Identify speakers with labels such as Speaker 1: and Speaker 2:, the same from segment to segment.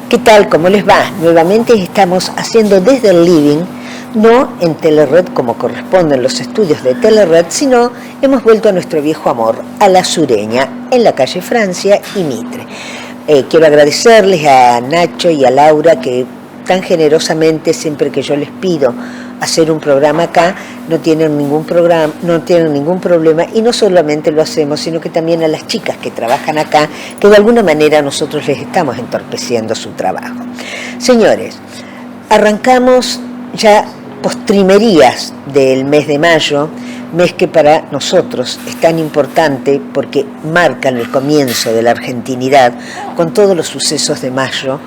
Speaker 1: ¿Qué tal? ¿Cómo les va? Nuevamente estamos haciendo desde el living, no en Telered como corresponden los estudios de Telered, sino hemos vuelto a nuestro viejo amor, a La Sureña, en la calle Francia y Mitre. Quiero agradecerles a Nacho y a Laura que tan generosamente, siempre que yo les pido hacer un programa acá, no tienen ningún problema, y no solamente lo hacemos, sino que también a las chicas que trabajan acá, que de alguna manera nosotros les estamos entorpeciendo su trabajo. Señores, arrancamos ya postrimerías del mes de mayo, mes que para nosotros es tan importante porque marcan el comienzo de la argentinidad con todos los sucesos de mayo,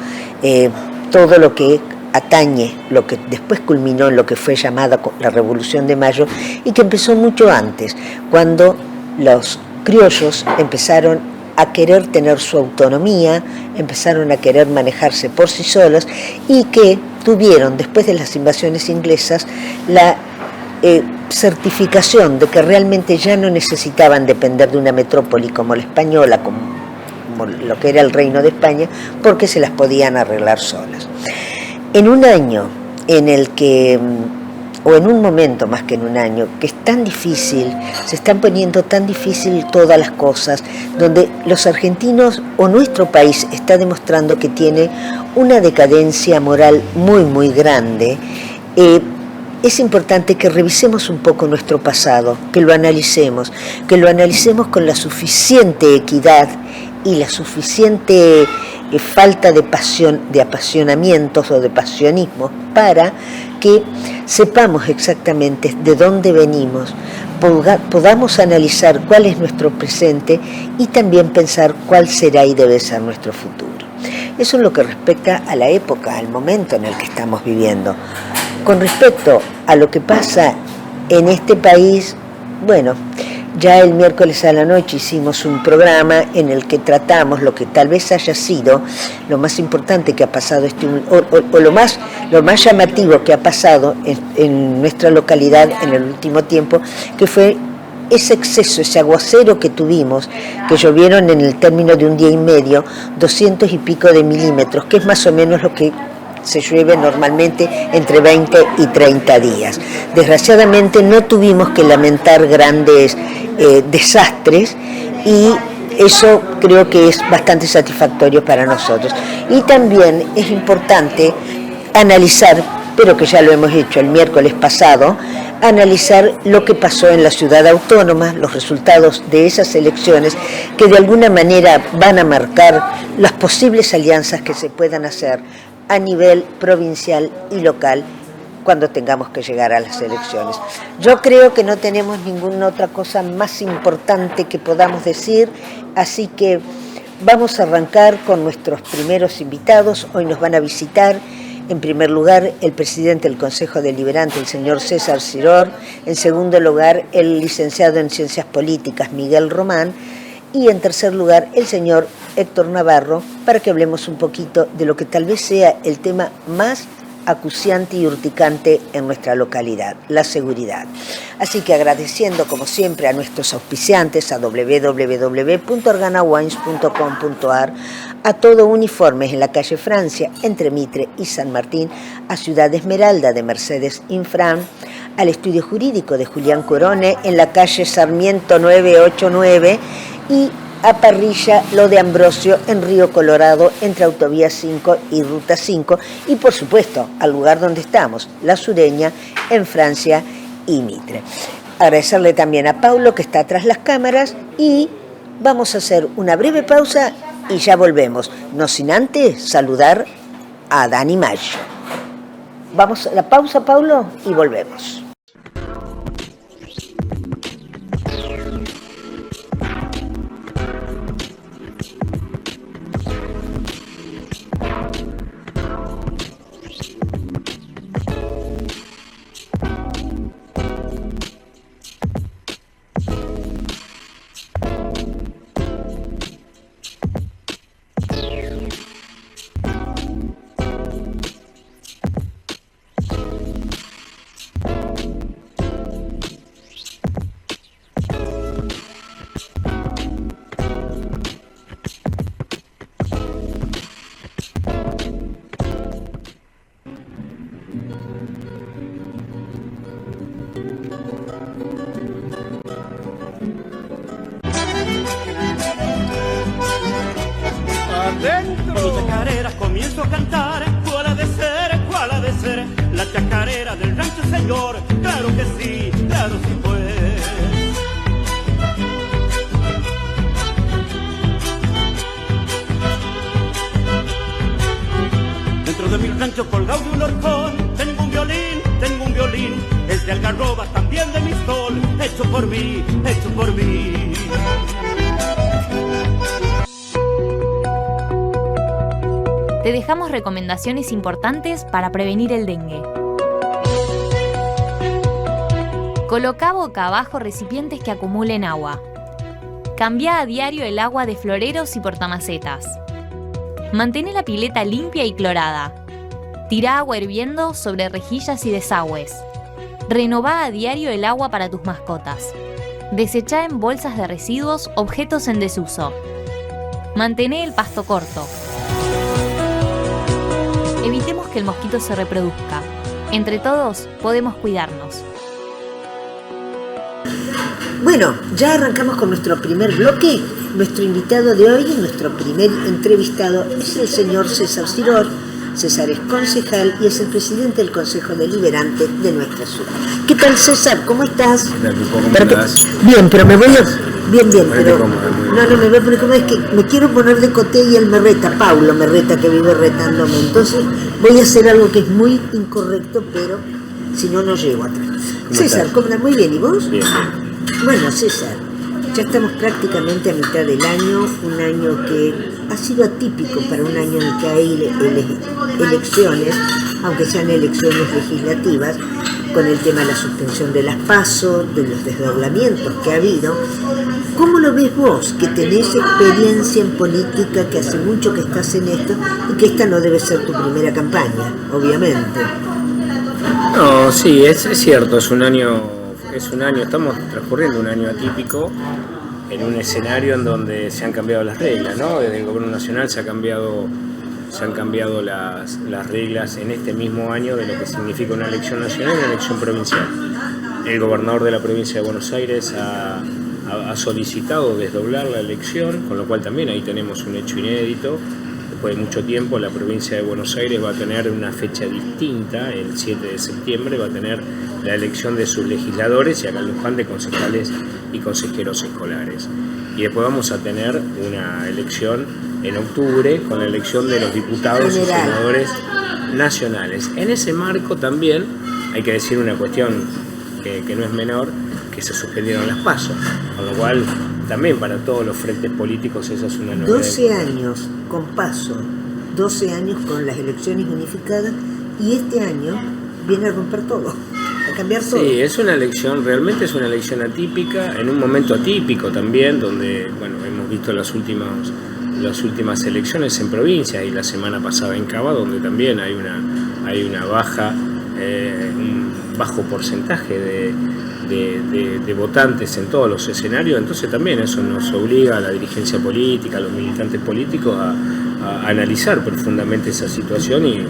Speaker 1: todo lo que atañe, lo que después culminó en lo que fue llamada la Revolución de Mayo y que empezó mucho antes, cuando los criollos empezaron a querer tener su autonomía, empezaron a querer manejarse por sí solos y que tuvieron, después de las invasiones inglesas, la certificación de que realmente ya no necesitaban depender de una metrópoli como la española, como lo que era el Reino de España, porque se las podían arreglar solas. En un año en el que, o en un momento más que en un año, que es tan difícil, se están poniendo tan difícil todas las cosas, donde los argentinos o nuestro país está demostrando que tiene una decadencia moral muy, muy grande, es importante que revisemos un poco nuestro pasado, que lo analicemos con la suficiente equidad y la suficiente falta de pasión, de apasionamientos o de pasionismo, para que sepamos exactamente de dónde venimos, podamos analizar cuál es nuestro presente y también pensar cuál será y debe ser nuestro futuro. Eso es lo que respecta a la época, al momento en el que estamos viviendo. Con respecto a lo que pasa en este país, bueno, ya el miércoles a la noche hicimos un programa en el que tratamos lo que tal vez haya sido lo más importante que ha pasado, o lo más llamativo que ha pasado en nuestra localidad en el último tiempo, que fue ese exceso, ese aguacero que tuvimos, que llovieron en el término de un día y medio, 200 y pico de milímetros, que es más o menos lo que se llueve normalmente entre 20 y 30 días. Desgraciadamente no tuvimos que lamentar grandes desastres y eso creo que es bastante satisfactorio para nosotros. Y también es importante analizar, pero que ya lo hemos hecho el miércoles pasado, analizar lo que pasó en la ciudad autónoma, los resultados de esas elecciones que de alguna manera van a marcar las posibles alianzas que se puedan hacer a nivel provincial y local cuando tengamos que llegar a las elecciones. Yo creo que no tenemos ninguna otra cosa más importante que podamos decir, así que vamos a arrancar con nuestros primeros invitados. Hoy nos van a visitar, en primer lugar, el presidente del Consejo Deliberante, el señor César Siror; en segundo lugar, el licenciado en Ciencias Políticas, Miguel Román; y en tercer lugar, el señor Héctor Navarro, para que hablemos un poquito de lo que tal vez sea el tema más acuciante y urticante en nuestra localidad, la seguridad. Así que agradeciendo como siempre a nuestros auspiciantes, a www.organawines.com.ar, a Todo Uniformes en la calle Francia, entre Mitre y San Martín, a Ciudad Esmeralda de Mercedes Infran, al Estudio Jurídico de Julián Corone en la calle Sarmiento 989 y a Parrilla Lo de Ambrosio en Río Colorado entre Autovía 5 y Ruta 5 y por supuesto al lugar donde estamos, La Sureña en Francia y Mitre. Agradecerle también a Paulo que está tras las cámaras y vamos a hacer una breve pausa y ya volvemos, no sin antes saludar a Dani Maggio. Vamos a la pausa, Paulo, y volvemos.
Speaker 2: cantar, ¿cuál ha de ser, cuál ha de ser? La chacarera del rancho, señor, claro que sí fue. Dentro de mi rancho colgado de un horcón, tengo un violín, es de algarroba, también de mi sol, hecho por mí, hecho por mí.
Speaker 3: Te dejamos recomendaciones importantes para prevenir el dengue. Coloca boca abajo recipientes que acumulen agua. Cambia a diario el agua de floreros y portamacetas. Mantén la pileta limpia y clorada. Tira agua hirviendo sobre rejillas y desagües. Renová a diario el agua para tus mascotas. Desechá en bolsas de residuos objetos en desuso. Mantén el pasto corto. Evitemos que el mosquito se reproduzca. Entre todos podemos cuidarnos.
Speaker 1: Bueno, ya arrancamos con nuestro primer bloque. Nuestro invitado de hoy, nuestro primer entrevistado, es el señor César Ciror. César es concejal y es el presidente del Consejo Deliberante de nuestra ciudad. ¿Qué tal, César? ¿Cómo estás?
Speaker 4: ¿Cómo estás?
Speaker 1: Bien, pero me voy a... Bien, pero... No, me voy a poner como es que me quiero poner de coté y él me reta, Paulo me reta, que vive retándome. Entonces voy a hacer algo que es muy incorrecto, pero si no, no llego atrás. César, ¿cómo estás? Muy bien, ¿y vos?
Speaker 4: Bien.
Speaker 1: Bueno, César, ya estamos prácticamente a mitad del año, un año que ha sido atípico para un año en el que hay elecciones, aunque sean elecciones legislativas, con el tema de la suspensión de las PASO, de los desdoblamientos que ha habido. ¿Cómo lo ves vos, que tenés experiencia en política, que hace mucho que estás en esto, y que esta no debe ser tu primera campaña, obviamente?
Speaker 4: No, sí, es cierto, es un año, estamos transcurriendo un año atípico en un escenario en donde se han cambiado las reglas, ¿no? Desde el gobierno nacional se han cambiado las reglas en este mismo año de lo que significa una elección nacional y una elección provincial. El gobernador de la provincia de Buenos Aires ha solicitado desdoblar la elección, con lo cual también ahí tenemos un hecho inédito. Después de mucho tiempo, la provincia de Buenos Aires va a tener una fecha distinta, el 7 de septiembre va a tener la elección de sus legisladores y acá en Luján de concejales y consejeros escolares. Y después vamos a tener una elección en octubre con la elección de los diputados y senadores nacionales. En ese marco también hay que decir una cuestión que no es menor, que se suspendieron las PASO, con lo cual también para todos los frentes políticos esa es una novedad.
Speaker 1: 12 años con PASO, 12 años con las elecciones unificadas, y este año viene a romper todo, a cambiar todo.
Speaker 4: Sí, es una elección, realmente es una elección atípica, en un momento atípico también, donde hemos visto las últimas elecciones en provincia y la semana pasada en Cava, donde también hay una baja, un bajo porcentaje de votantes en todos los escenarios. Entonces también eso nos obliga a la dirigencia política, a los militantes políticos a analizar profundamente esa situación y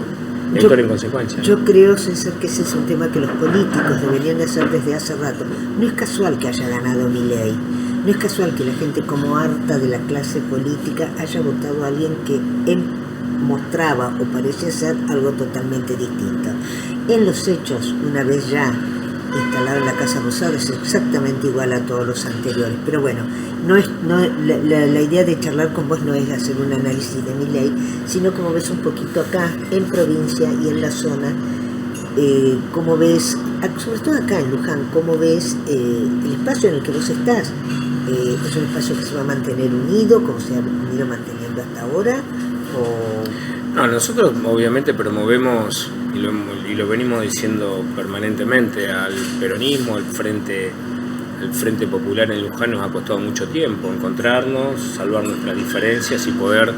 Speaker 4: actuar en consecuencia.
Speaker 1: Yo creo, César, que ese es un tema que los políticos deberían de hacer desde hace rato. No es casual que haya ganado Milei. No es casual que la gente, como harta de la clase política, haya votado a alguien que él mostraba o parecía ser algo totalmente distinto. En los hechos, una vez ya instalado en la Casa Rosada, es exactamente igual a todos los anteriores. Pero bueno, la idea de charlar con vos no es hacer un análisis de Milei, sino como ves un poquito acá, en provincia y en la zona, cómo ves, sobre todo acá en Luján, cómo ves el espacio en el que vos estás. ¿Es un espacio que se va a mantener unido, como se ha venido manteniendo hasta ahora?
Speaker 4: No, nosotros obviamente promovemos, y lo venimos diciendo permanentemente, al peronismo, al Frente Popular en Luján nos ha costado mucho tiempo encontrarnos, salvar nuestras diferencias y poder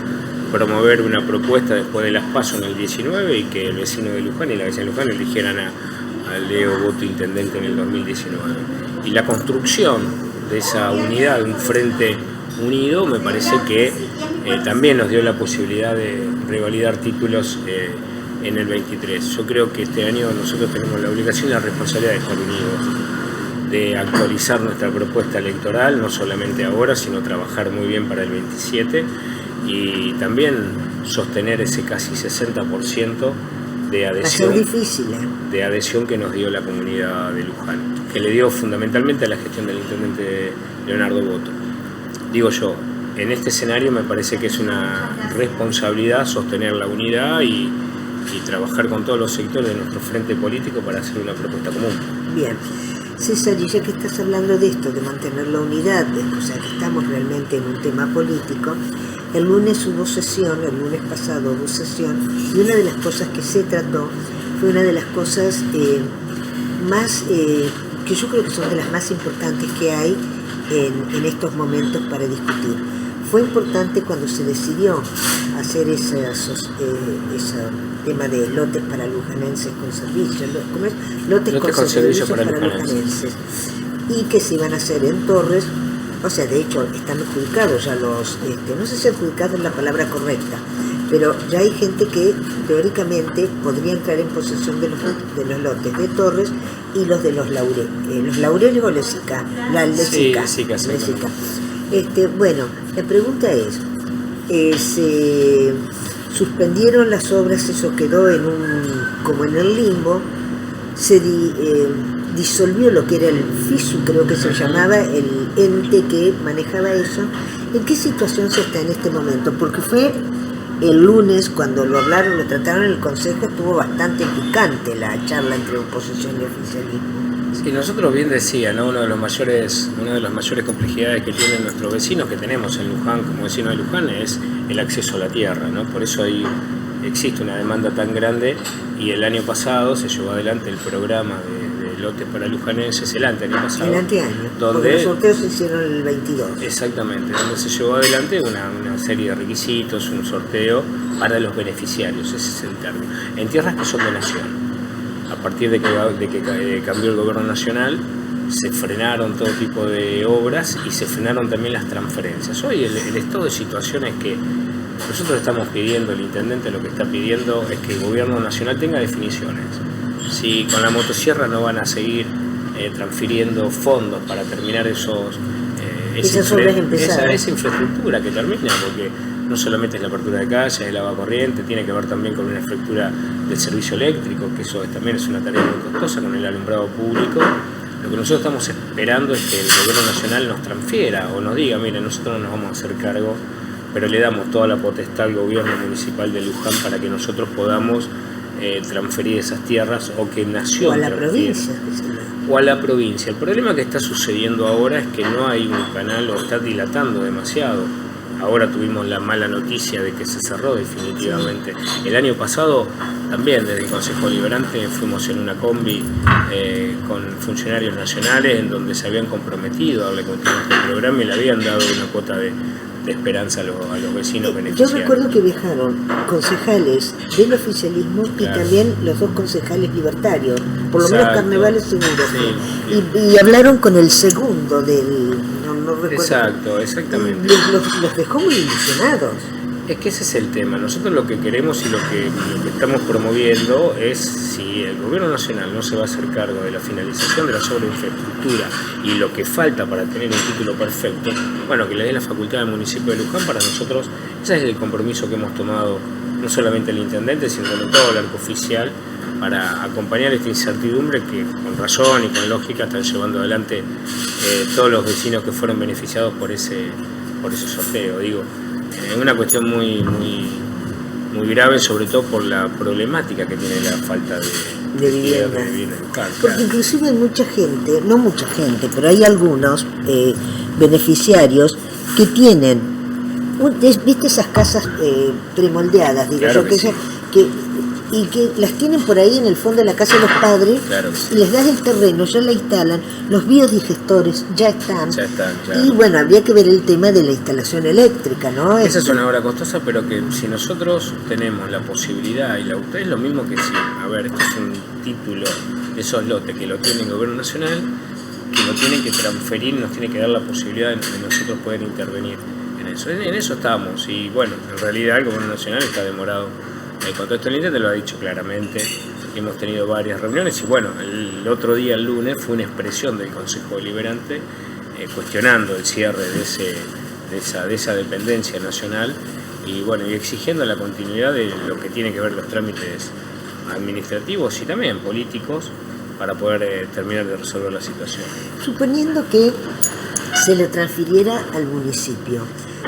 Speaker 4: promover una propuesta después de las PASO en el 19 y que el vecino de Luján y la vecina de Luján eligieran a Leo Boto intendente en el 2019. Y la construcción de esa unidad, de un frente unido, me parece que también nos dio la posibilidad de revalidar títulos en el 23. Yo creo que este año nosotros tenemos la obligación y la responsabilidad de estar unidos, de actualizar nuestra propuesta electoral, no solamente ahora, sino trabajar muy bien para el 27 y también sostener ese casi 60% de
Speaker 1: Va a ser
Speaker 4: adhesión,
Speaker 1: difícil,
Speaker 4: de adhesión que nos dio la comunidad de Luján, que le dio fundamentalmente a la gestión del intendente Leonardo Boto. Digo yo, en este escenario me parece que es una responsabilidad sostener la unidad y trabajar con todos los sectores de nuestro frente político para hacer una propuesta común.
Speaker 1: Bien. César, y ya que estás hablando de esto, de mantener la unidad, o sea que estamos realmente en un tema político, el lunes hubo sesión, el lunes pasado hubo sesión, y una de las cosas que se trató fue una de las cosas más, que yo creo que son de las más importantes que hay en estos momentos para discutir. Fue importante cuando se decidió hacer ese tema de lotes para lujanenses con servicios, ¿cómo es? Lotes con servicios para lujanenses, y que se iban a hacer en Torres. O sea, de hecho, están adjudicados ya los, no sé si adjudicados es la palabra correcta, pero ya hay gente que teóricamente podría entrar en posesión de los lotes de Torres y los de los Laureles o Lesica, la Lesica.
Speaker 4: Sí, Lesica.
Speaker 1: Bueno, la pregunta es, se suspendieron las obras, eso quedó como en el limbo, se disolvió lo que era el FISU, creo que se llamaba, el ente que manejaba eso. ¿En qué situación se está en este momento? Porque fue el lunes cuando lo trataron en el Consejo, estuvo bastante picante la charla entre oposición y oficialismo.
Speaker 4: Sí, nosotros bien decía, ¿no? Una de las mayores complejidades que tienen nuestros vecinos, que tenemos en Luján como vecinos de Luján, es el acceso a la tierra, ¿no? Por eso existe una demanda tan grande, y el año pasado se llevó adelante el programa de lotes para lujanenses, el anteaño pasado.
Speaker 1: El anteaño, porque los sorteos se hicieron el 22.
Speaker 4: Exactamente, donde se llevó adelante una serie de requisitos, un sorteo para los beneficiarios, ese es el término, en tierras que son de nación. A partir de que cambió el gobierno nacional, se frenaron todo tipo de obras y se frenaron también las transferencias. Hoy el estado de situación es que nosotros estamos pidiendo, el intendente lo que está pidiendo es que el gobierno nacional tenga definiciones. Si con la motosierra no van a seguir transfiriendo fondos para terminar esa infraestructura que termina, porque no solamente es la apertura de calles, el agua corriente, tiene que ver también con una infraestructura del servicio eléctrico, que eso también es una tarea muy costosa, con el alumbrado público. Lo que nosotros estamos esperando es que el gobierno nacional nos transfiera o nos diga, mire, nosotros no nos vamos a hacer cargo, pero le damos toda la potestad al gobierno municipal de Luján para que nosotros podamos transferir esas tierras, o que Nación
Speaker 1: o a la provincia.
Speaker 4: O a la provincia. El problema que está sucediendo ahora es que no hay un canal, o está dilatando demasiado. Ahora tuvimos la mala noticia de que se cerró definitivamente. El año pasado también desde el Consejo Liberante fuimos en una combi con funcionarios nacionales en donde se habían comprometido a darle continuidad al programa y le habían dado una cuota de esperanza a los vecinos beneficiarios.
Speaker 1: Yo recuerdo que viajaron concejales del oficialismo y también los dos concejales libertarios, por lo menos Carnevales seguro. Sí. Y hablaron con el segundo del... No recuerdo.
Speaker 4: Exactamente.
Speaker 1: Los dejó muy ilusionados.
Speaker 4: Es que ese es el tema. Nosotros lo que queremos y lo que estamos promoviendo es, si el gobierno nacional no se va a hacer cargo de la finalización de la sobreinfraestructura y lo que falta para tener un título perfecto, bueno, que le dé la facultad al municipio de Luján. Para nosotros ese es el compromiso que hemos tomado, no solamente el intendente, sino con todo el arco oficial, para acompañar esta incertidumbre que con razón y con lógica están llevando adelante todos los vecinos que fueron beneficiados por ese sorteo. Digo, es una cuestión muy grave, sobre todo por la problemática que tiene la falta de vivienda.
Speaker 1: Porque inclusive hay mucha gente, no mucha gente, pero hay algunos beneficiarios que tienen, ¿viste esas casas premoldeadas? Digo,
Speaker 4: claro que sí.
Speaker 1: Y que las tienen por ahí en el fondo de la casa de los padres,
Speaker 4: claro que sí.
Speaker 1: Y les das el terreno, ya la instalan, los biodigestores ya están.
Speaker 4: Claro.
Speaker 1: Y bueno, habría que ver el tema de la instalación eléctrica, ¿no?
Speaker 4: Esa es una obra costosa, pero que si nosotros tenemos la posibilidad y es lo mismo que si, esto es un título de esos lotes que lo tiene el gobierno nacional, que lo tiene que transferir, nos tiene que dar la posibilidad de nosotros poder intervenir en eso. En eso estamos, y bueno, en realidad el gobierno nacional está demorado. El contexto del intendente lo ha dicho claramente, hemos tenido varias reuniones y bueno, el otro día, el lunes, fue una expresión del Consejo Deliberante cuestionando el cierre de esa dependencia nacional y bueno, y exigiendo la continuidad de lo que tiene que ver los trámites administrativos y también políticos para poder terminar de resolver la situación.
Speaker 1: Suponiendo que se le transfiriera al municipio,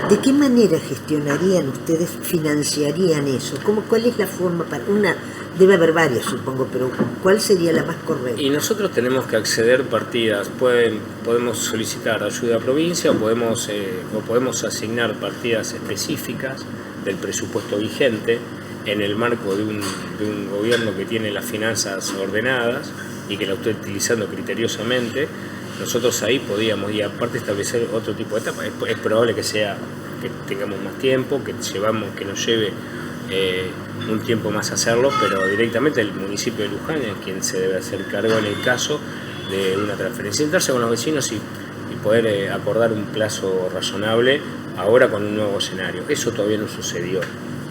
Speaker 1: ¿de qué manera gestionarían ustedes, financiarían eso? ¿Cuál es la forma para una? Debe haber varias, supongo, pero ¿cuál sería la más correcta?
Speaker 4: Y nosotros tenemos que acceder partidas, podemos solicitar ayuda a provincia o podemos asignar partidas específicas del presupuesto vigente en el marco de un gobierno que tiene las finanzas ordenadas y que la está utilizando criteriosamente. Nosotros ahí podíamos, y aparte, establecer otro tipo de etapa. Es probable que tengamos más tiempo, que nos lleve un tiempo más hacerlo, pero directamente el municipio de Luján es quien se debe hacer cargo en el caso de una transferencia. Sentarse con los vecinos y poder acordar un plazo razonable ahora con un nuevo escenario. Eso todavía no sucedió.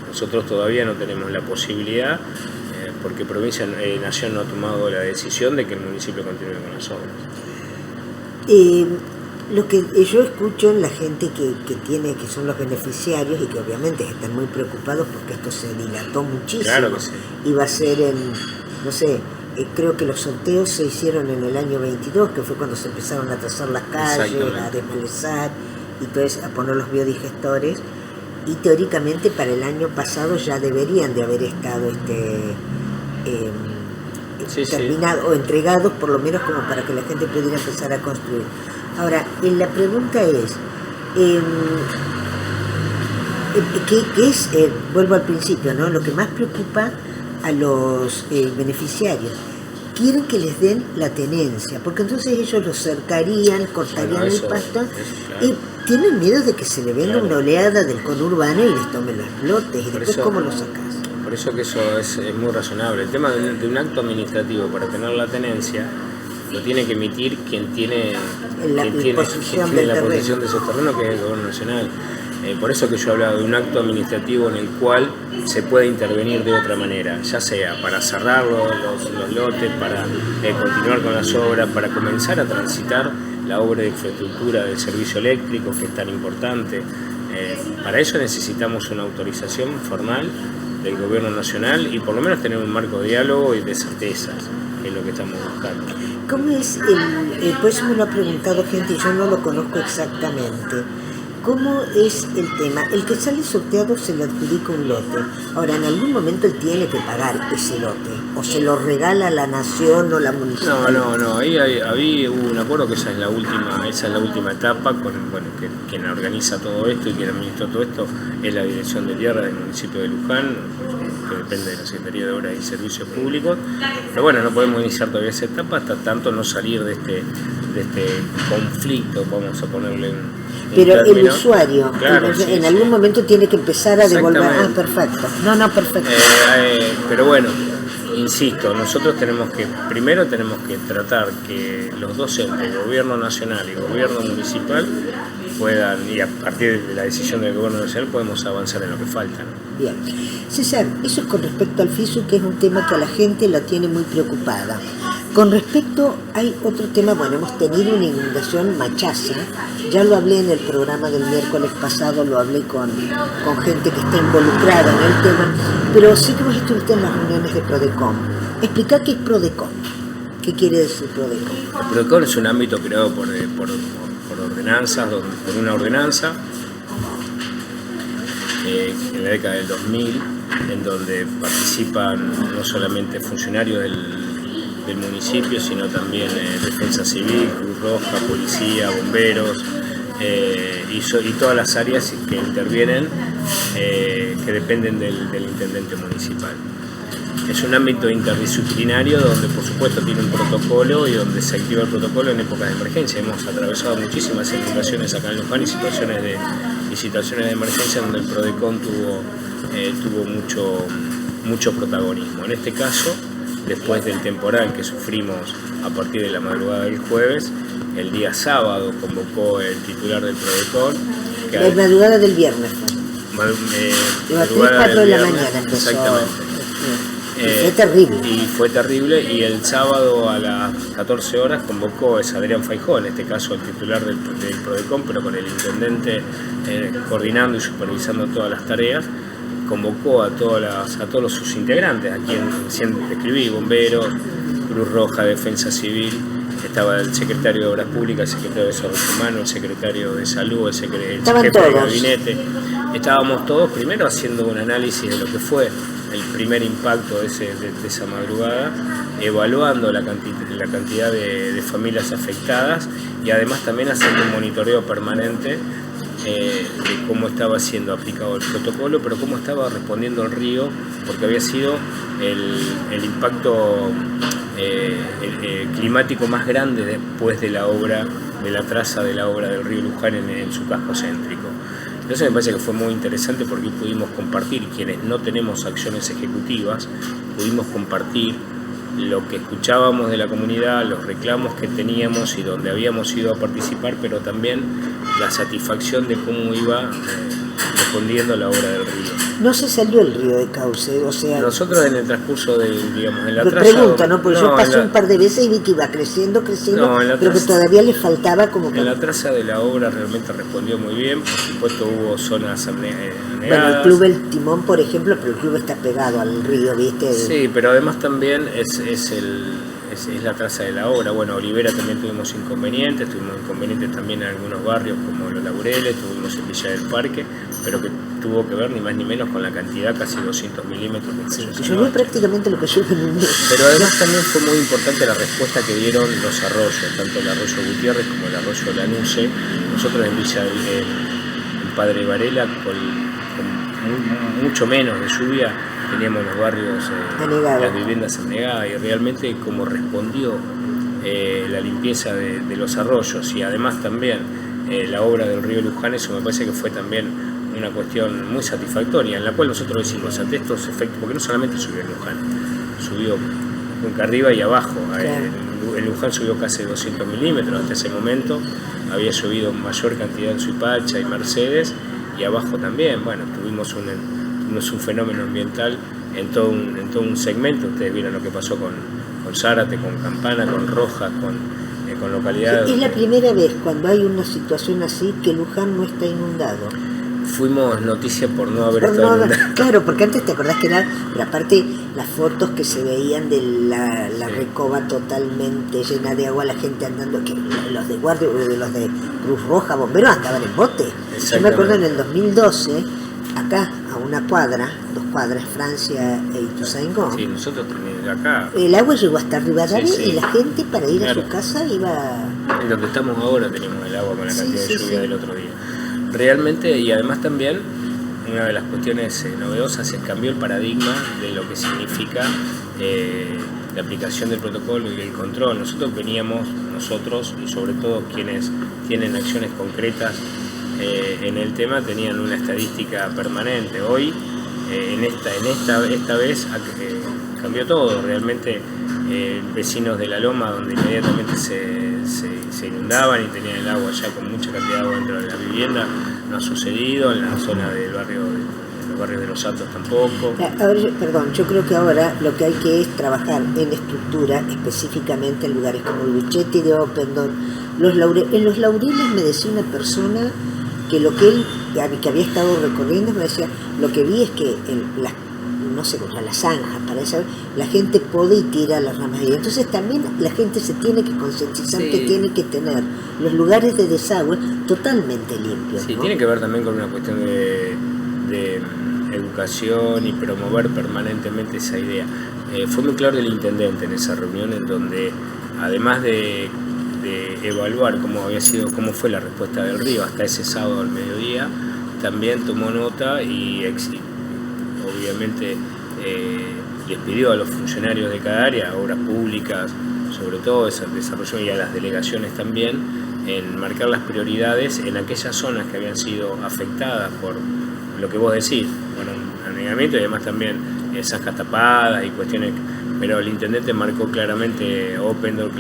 Speaker 4: Nosotros todavía no tenemos la posibilidad, porque Nación no ha tomado la decisión de que el municipio continúe con las obras.
Speaker 1: Lo que yo escucho en la gente que son los beneficiarios y que obviamente están muy preocupados porque esto se dilató muchísimo.
Speaker 4: Claro que sí.
Speaker 1: Iba a ser no sé, creo que los sorteos se hicieron en el año 22, que fue cuando se empezaron a trazar las calles, a desmalezar y todo eso, a poner los biodigestores, y teóricamente para el año pasado ya deberían de haber estado terminados o entregados, por lo menos como para que la gente pudiera empezar a construir. Ahora, la pregunta es, ¿qué es, vuelvo al principio, ¿no? Lo que más preocupa a los beneficiarios? Quieren que les den la tenencia, porque entonces ellos los cercarían, cortarían el pasto,
Speaker 4: claro.
Speaker 1: Y tienen miedo de que se le venga una oleada del conurbano y les tomen los lotes, y después ¿cómo lo sacas?
Speaker 4: Por eso que eso es muy razonable. El tema de un acto administrativo para tener la tenencia lo tiene que emitir quien tiene la posesión de esos terrenos, que es el Gobierno Nacional. Por eso que yo hablaba de un acto administrativo en el cual se puede intervenir de otra manera, ya sea para cerrar los lotes, para continuar con las obras, para comenzar a transitar la obra de infraestructura del servicio eléctrico, que es tan importante. Para eso necesitamos una autorización formal del Gobierno Nacional y por lo menos tener un marco de diálogo y de certezas, que es lo que estamos buscando.
Speaker 1: ¿Cómo es pues me lo ha preguntado gente y yo no lo conozco exactamente? ¿Cómo es el tema? El que sale sorteado se le adjudica un lote. Ahora, en algún momento él tiene que pagar ese lote, o se lo regala la nación o la municipalidad.
Speaker 4: No, ahí hubo un acuerdo que esa es la última etapa, que quien organiza todo esto y quien administra todo esto es la Dirección de Tierra del municipio de Luján, que depende de la Secretaría de Obras y Servicios Públicos. Pero bueno, no podemos iniciar todavía esa etapa hasta tanto no salir de este conflicto, vamos a ponerle un
Speaker 1: pero
Speaker 4: término.
Speaker 1: El usuario,
Speaker 4: claro,
Speaker 1: en algún momento tiene que empezar a devolver. Perfecto. Perfecto.
Speaker 4: Pero bueno, insisto, nosotros primero tenemos que tratar que los dos entes, Gobierno Nacional y Gobierno Municipal, puedan, y a partir de la decisión del Gobierno Nacional podemos avanzar en lo que falta, ¿no?
Speaker 1: Bien. César, eso es con respecto al FISU, que es un tema que a la gente la tiene muy preocupada. Con respecto, hay otro tema, hemos tenido una inundación machaza, ya lo hablé en el programa del miércoles pasado, lo hablé con gente que está involucrada en el tema, pero sí que vos estuviste en las reuniones de PRODECON. Explica qué es PRODECON, qué quiere decir PRODECON.
Speaker 4: El PRODECON es un ámbito creado por ordenanzas, por una ordenanza en la década del 2000, en donde participan no solamente funcionarios del municipio, sino también Defensa Civil, Cruz Roja, Policía, Bomberos y todas las áreas que intervienen, que dependen del intendente municipal. Es un ámbito interdisciplinario donde por supuesto tiene un protocolo y donde se activa el protocolo en épocas de emergencia. Hemos atravesado muchísimas inundaciones acá en Luján y situaciones de emergencia donde el PRODECON tuvo mucho protagonismo. En este caso, después del temporal que sufrimos a partir de la madrugada del jueves, el día sábado convocó el titular del PRODECON.
Speaker 1: La madrugada del viernes.
Speaker 4: Madrugada
Speaker 1: 4 de la
Speaker 4: viernes,
Speaker 1: mañana empezó.
Speaker 4: exactamente.
Speaker 1: Fue terrible.
Speaker 4: Y fue terrible, y el sábado a las 14 horas convocó, es Adrián Feijó, en este caso el titular del PRODECON, pero con el intendente coordinando y supervisando todas las tareas, convocó a todos sus integrantes, a quien recién describí, bomberos, Cruz Roja, Defensa Civil, estaba el secretario de Obras Públicas, el secretario de Desarrollo Humano, el secretario de Salud, el jefe de gabinete. Estábamos todos primero haciendo un análisis de lo que fue el primer impacto de esa madrugada, evaluando la cantidad de familias afectadas y además también haciendo un monitoreo permanente de cómo estaba siendo aplicado el protocolo, pero cómo estaba respondiendo el río, porque había sido el impacto climático más grande después de la traza de la obra del río Luján en su casco céntrico. Entonces me parece que fue muy interesante porque pudimos compartir, quienes no tenemos acciones ejecutivas, pudimos compartir lo que escuchábamos de la comunidad, los reclamos que teníamos y donde habíamos ido a participar, pero también la satisfacción de cómo iba respondiendo la obra del río.
Speaker 1: No se salió el río de cauce, o sea...
Speaker 4: Nosotros en el transcurso digamos, en la traza...
Speaker 1: Pregunta, ¿no? Porque yo pasé un par de veces y vi que iba creciendo, pero que todavía le faltaba como que...
Speaker 4: En la traza de la obra realmente respondió muy bien, por supuesto hubo zonas anegadas.
Speaker 1: Bueno, el Club El Timón, por ejemplo, pero el club está pegado al río, ¿viste?
Speaker 4: Sí, pero además también es la traza de la obra. Bueno, Olivera también tuvimos inconvenientes también en algunos barrios como Los Laureles, tuvimos en Villa del Parque, pero que tuvo que ver ni más ni menos con la cantidad, casi 200 milímetros que cayó.
Speaker 1: Sí, llovió prácticamente lo que llueve en un mes.
Speaker 4: Pero además también fue muy importante la respuesta que dieron los arroyos, tanto el arroyo Gutiérrez como el arroyo Lanuse. Nosotros en Villa en Padre Varela, con mucho menos de lluvia, teníamos los barrios, las viviendas anegadas, y realmente como respondió la limpieza de los arroyos y además también la obra del río Luján, eso me parece que fue también una cuestión muy satisfactoria, en la cual nosotros decimos ante estos efectos, porque no solamente subió en Luján, subió nunca arriba y abajo, en Luján subió casi 200 milímetros, hasta ese momento había llovido mayor cantidad en Suipacha y Mercedes, y abajo también. Bueno, tuvimos un fenómeno ambiental en todo un segmento. Ustedes vieron lo que pasó con Zárate, con Campana, con Rojas, con localidades.
Speaker 1: Es la primera vez cuando hay una situación así que Luján no está inundado.
Speaker 4: Fuimos noticia por no haber estado inundado.
Speaker 1: Claro, porque antes te acordás que era, pero aparte las fotos que se veían de la recoba totalmente llena de agua, la gente andando, que los de guardia, los de Cruz Roja, bomberos andaban en bote. Yo me acuerdo en el 2012, acá a una cuadra, 2 cuadras, Francia e Ituzaingó.
Speaker 4: Sí, nosotros teníamos acá.
Speaker 1: El agua llegó hasta Rivadavia y la gente para ir a su casa iba...
Speaker 4: En donde estamos ahora tenemos el agua con la cantidad de lluvia del otro día. Realmente, y además también, una de las cuestiones novedosas es cambió el paradigma de lo que significa la aplicación del protocolo y el control. Nosotros y sobre todo quienes tienen acciones concretas en el tema, tenían una estadística permanente. Hoy, esta vez cambió todo. Realmente vecinos de La Loma, donde inmediatamente se inundaban y tenían el agua ya con mucha cantidad de agua dentro de la vivienda, no ha sucedido. En la zona del barrio, los barrios de Los Altos tampoco.
Speaker 1: Ahora, yo creo que ahora lo que hay que es trabajar en estructura, específicamente en lugares como el Bichetti de Opendorf, en Los Laureles. Me decía una persona que lo que él, que había estado recorriendo, me decía, lo que vi es que las zanjas, para eso, la gente pode y tira las ramas de ahí. Entonces también la gente se tiene que concientizar que tiene que tener los lugares de desagüe totalmente limpios.
Speaker 4: Sí,
Speaker 1: ¿no?
Speaker 4: Tiene que ver también con una cuestión de educación y promover permanentemente esa idea. Fue muy claro el intendente en esa reunión, en donde además de evaluar cómo fue la respuesta del río hasta ese sábado al mediodía, también tomó nota y obviamente les pidió a los funcionarios de cada área, obras públicas, sobre todo desarrollo, y a las delegaciones también, en marcar las prioridades en aquellas zonas que habían sido afectadas por lo que vos decís, bueno, anegamiento y además también zanjas tapadas y cuestiones, pero el intendente marcó claramente Opendorf,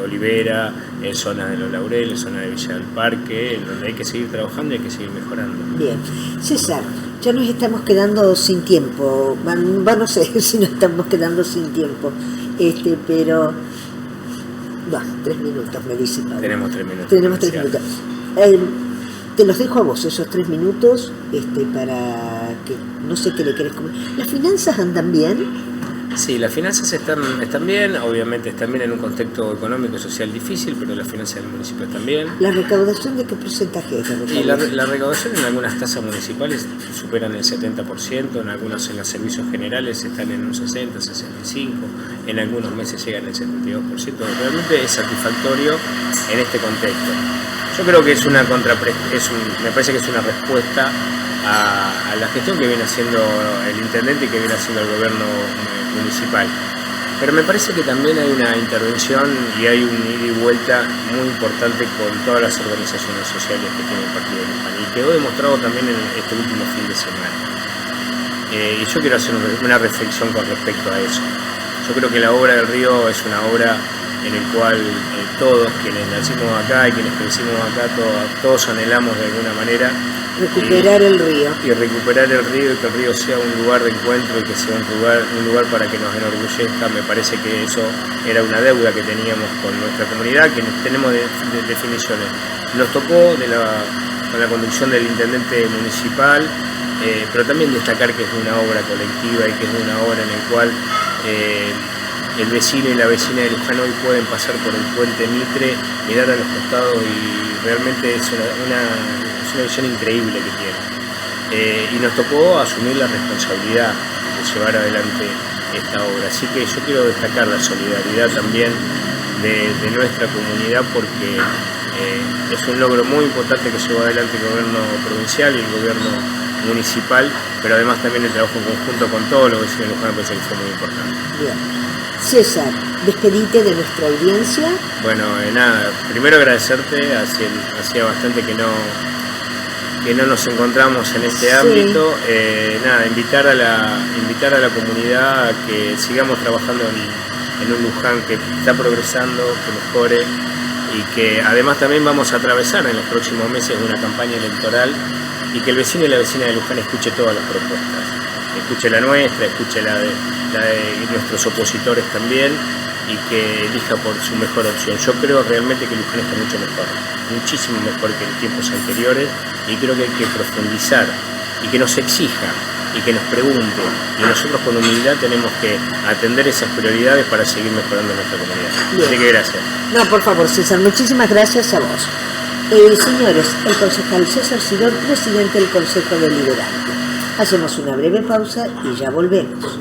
Speaker 4: Olivera, en zonas de Los Laureles, en zona de Villa del Parque, en donde hay que seguir trabajando y hay que seguir mejorando.
Speaker 1: Bien, César, Ya nos estamos quedando sin tiempo. No sé si nos estamos quedando sin tiempo. Pero... 3 minutos, me dice Pablo.
Speaker 4: Tenemos 3 minutos.
Speaker 1: Tenemos 3 minutos. Te los dejo a vos, esos 3 minutos, para que... No sé qué le querés comer. ¿Las finanzas andan bien?
Speaker 4: Sí, las finanzas están bien, obviamente están bien en un contexto económico y social difícil, pero las finanzas del municipio están bien.
Speaker 1: ¿La recaudación de qué porcentaje es?
Speaker 4: Y la recaudación en algunas tasas municipales superan el 70%, en algunos en los servicios generales están en un 60, 65, en algunos meses llegan al 72%. Realmente es satisfactorio en este contexto. Yo creo que me parece que es una respuesta a la gestión que viene haciendo el intendente y que viene haciendo el gobierno municipal. Pero me parece que también hay una intervención y hay un ida y vuelta muy importante con todas las organizaciones sociales que tiene el Partido de Luján, y quedó demostrado también en este último fin de semana. Y yo quiero hacer una reflexión con respecto a eso. Yo creo que la obra del río es una obra en el cual todos quienes nacimos acá y quienes crecimos acá, todos anhelamos de alguna manera
Speaker 1: recuperar el río.
Speaker 4: Y recuperar el río, y que el río sea un lugar de encuentro y que sea un lugar para que nos enorgullezca. Me parece que eso era una deuda que teníamos con nuestra comunidad, que tenemos de definiciones. Nos tocó con la conducción del intendente municipal, pero también destacar que es una obra colectiva y que es una obra en la cual el vecino y la vecina de Luján hoy pueden pasar por el puente Mitre, mirar a los costados, y realmente es una visión increíble que tiene. Y nos tocó asumir la responsabilidad de llevar adelante esta obra. Así que yo quiero destacar la solidaridad también de nuestra comunidad, porque es un logro muy importante que llevó adelante el gobierno provincial y el gobierno municipal, pero además también el trabajo en conjunto con todos los vecinos de Luján, me parece que fue muy importante.
Speaker 1: Bien. César, despedite de nuestra audiencia.
Speaker 4: Bueno, nada, primero agradecerte, hacía bastante que no nos encontramos en este ámbito. Nada, invitar a la comunidad a que sigamos trabajando en un Luján que está progresando, que mejore, y que además también vamos a atravesar en los próximos meses una campaña electoral, y que el vecino y la vecina de Luján escuche todas las propuestas, escuche la nuestra, escuche la de nuestros opositores también, y que elija por su mejor opción. Yo creo realmente que Luján está mucho mejor, muchísimo mejor que en tiempos anteriores, y creo que hay que profundizar y que nos exija y que nos pregunte, y nosotros con humildad tenemos que atender esas prioridades para seguir mejorando nuestra comunidad.
Speaker 1: Bien.
Speaker 4: Así que gracias.
Speaker 1: No, por favor, César, muchísimas gracias a vos. Señores, el concejal César Sidón, presidente del Consejo Deliberante. Hacemos una breve pausa y ya volvemos.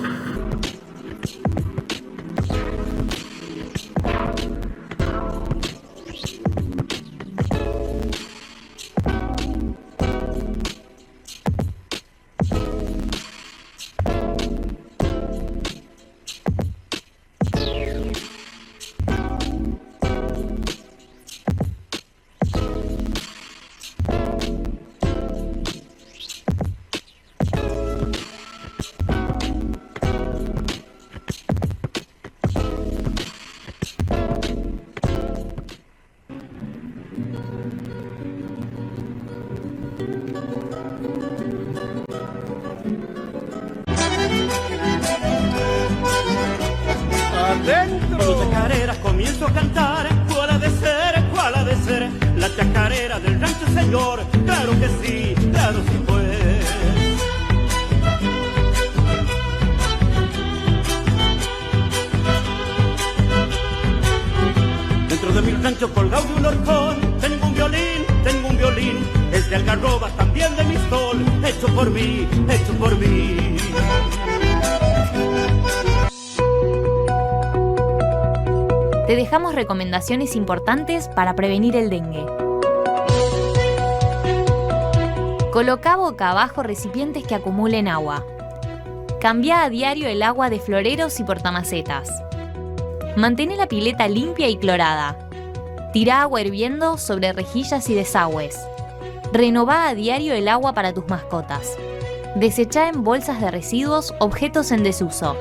Speaker 2: Con mi chacarera comienzo a cantar. ¿Cuál ha de ser? ¿Cuál ha de ser? La chacarera del rancho, señor. Claro que sí, claro sí pues. Dentro de mi rancho colgado de un horcón tengo un violín. Es de algarroba, también de mistol. Hecho por mí, hecho por mí.
Speaker 3: Te dejamos recomendaciones importantes para prevenir el dengue. Coloca boca abajo recipientes que acumulen agua. Cambia a diario el agua de floreros y portamacetas. Mantén la pileta limpia y clorada. Tira agua hirviendo sobre rejillas y desagües. Renová a diario el agua para tus mascotas. Desechá en bolsas de residuos objetos en desuso.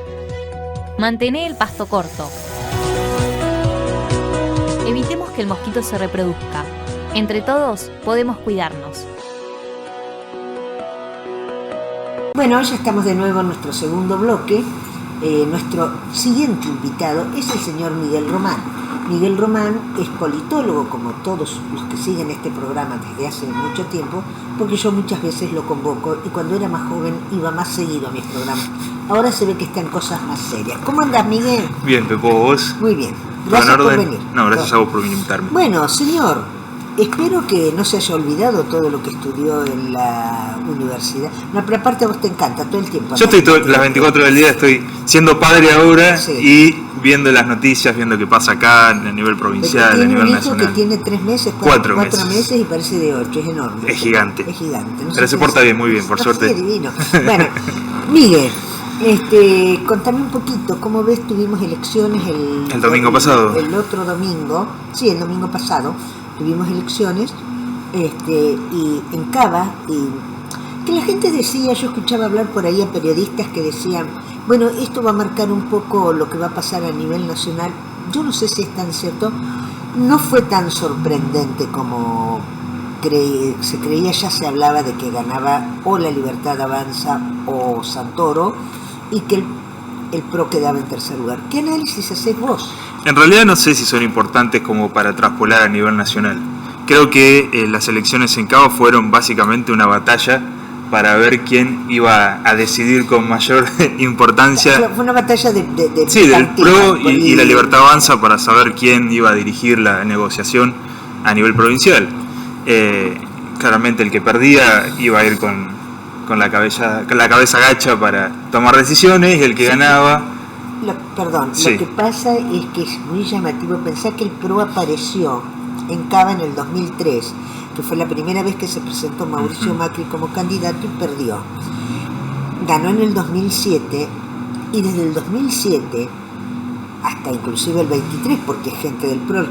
Speaker 3: Mantén el pasto corto. Evitemos que el mosquito se reproduzca. Entre todos podemos cuidarnos.
Speaker 1: Bueno, ya estamos de nuevo en nuestro segundo bloque. Nuestro siguiente invitado es el señor Miguel Román. Miguel Román es politólogo, como todos los que siguen este programa desde hace mucho tiempo, porque yo muchas veces lo convoco y cuando era más joven iba más seguido a mis programas. Ahora se ve que está en cosas más serias. ¿Cómo andás, Miguel?
Speaker 5: Bien, Pepo, ¿vos?
Speaker 1: Muy bien. Gracias por venir.
Speaker 5: No, gracias a vos por invitarme.
Speaker 1: Bueno, señor, espero que no se haya olvidado todo lo que estudió en la universidad. No, pero aparte a vos te encanta todo el tiempo.
Speaker 5: Yo estoy las 24 horas del día, estoy siendo padre ahora, sí, y viendo las noticias, viendo qué pasa acá a nivel provincial, a nivel nacional.
Speaker 1: Que tiene 3 meses, 4 meses y parece de 8, es enorme.
Speaker 5: Es gigante.
Speaker 1: Es gigante. No
Speaker 5: pero se porta bien, muy bien, por suerte.
Speaker 1: Sí, divino. Bueno, Miguel, contame un poquito, ¿cómo ves? Tuvimos elecciones
Speaker 5: el domingo pasado.
Speaker 1: El otro domingo, sí, el domingo pasado tuvimos elecciones, y en Cava, y que la gente decía, yo escuchaba hablar por ahí a periodistas que decían, bueno, esto va a marcar un poco lo que va a pasar a nivel nacional. Yo no sé si es tan cierto, no fue tan sorprendente como se creía, ya se hablaba de que ganaba o La Libertad Avanza o Santoro, y que el PRO quedaba en tercer lugar. ¿Qué análisis hacés vos?
Speaker 5: En realidad no sé si son importantes como para traspolar a nivel nacional. Creo que las elecciones en Cabo fueron básicamente una batalla para ver quién iba a decidir con mayor importancia.
Speaker 1: Fue una batalla de
Speaker 5: sí, del PRO y La Libertad Avanza para saber quién iba a dirigir la negociación a nivel provincial. Claramente el que perdía iba a ir con la cabeza gacha para tomar decisiones, y el que ganaba...
Speaker 1: Lo que pasa es que es muy llamativo pensar que el PRO apareció en Cava en el 2003, que fue la primera vez que se presentó Mauricio Macri como candidato y perdió. Ganó en el 2007, y desde el 2007 hasta inclusive el 23, porque es gente del PRO,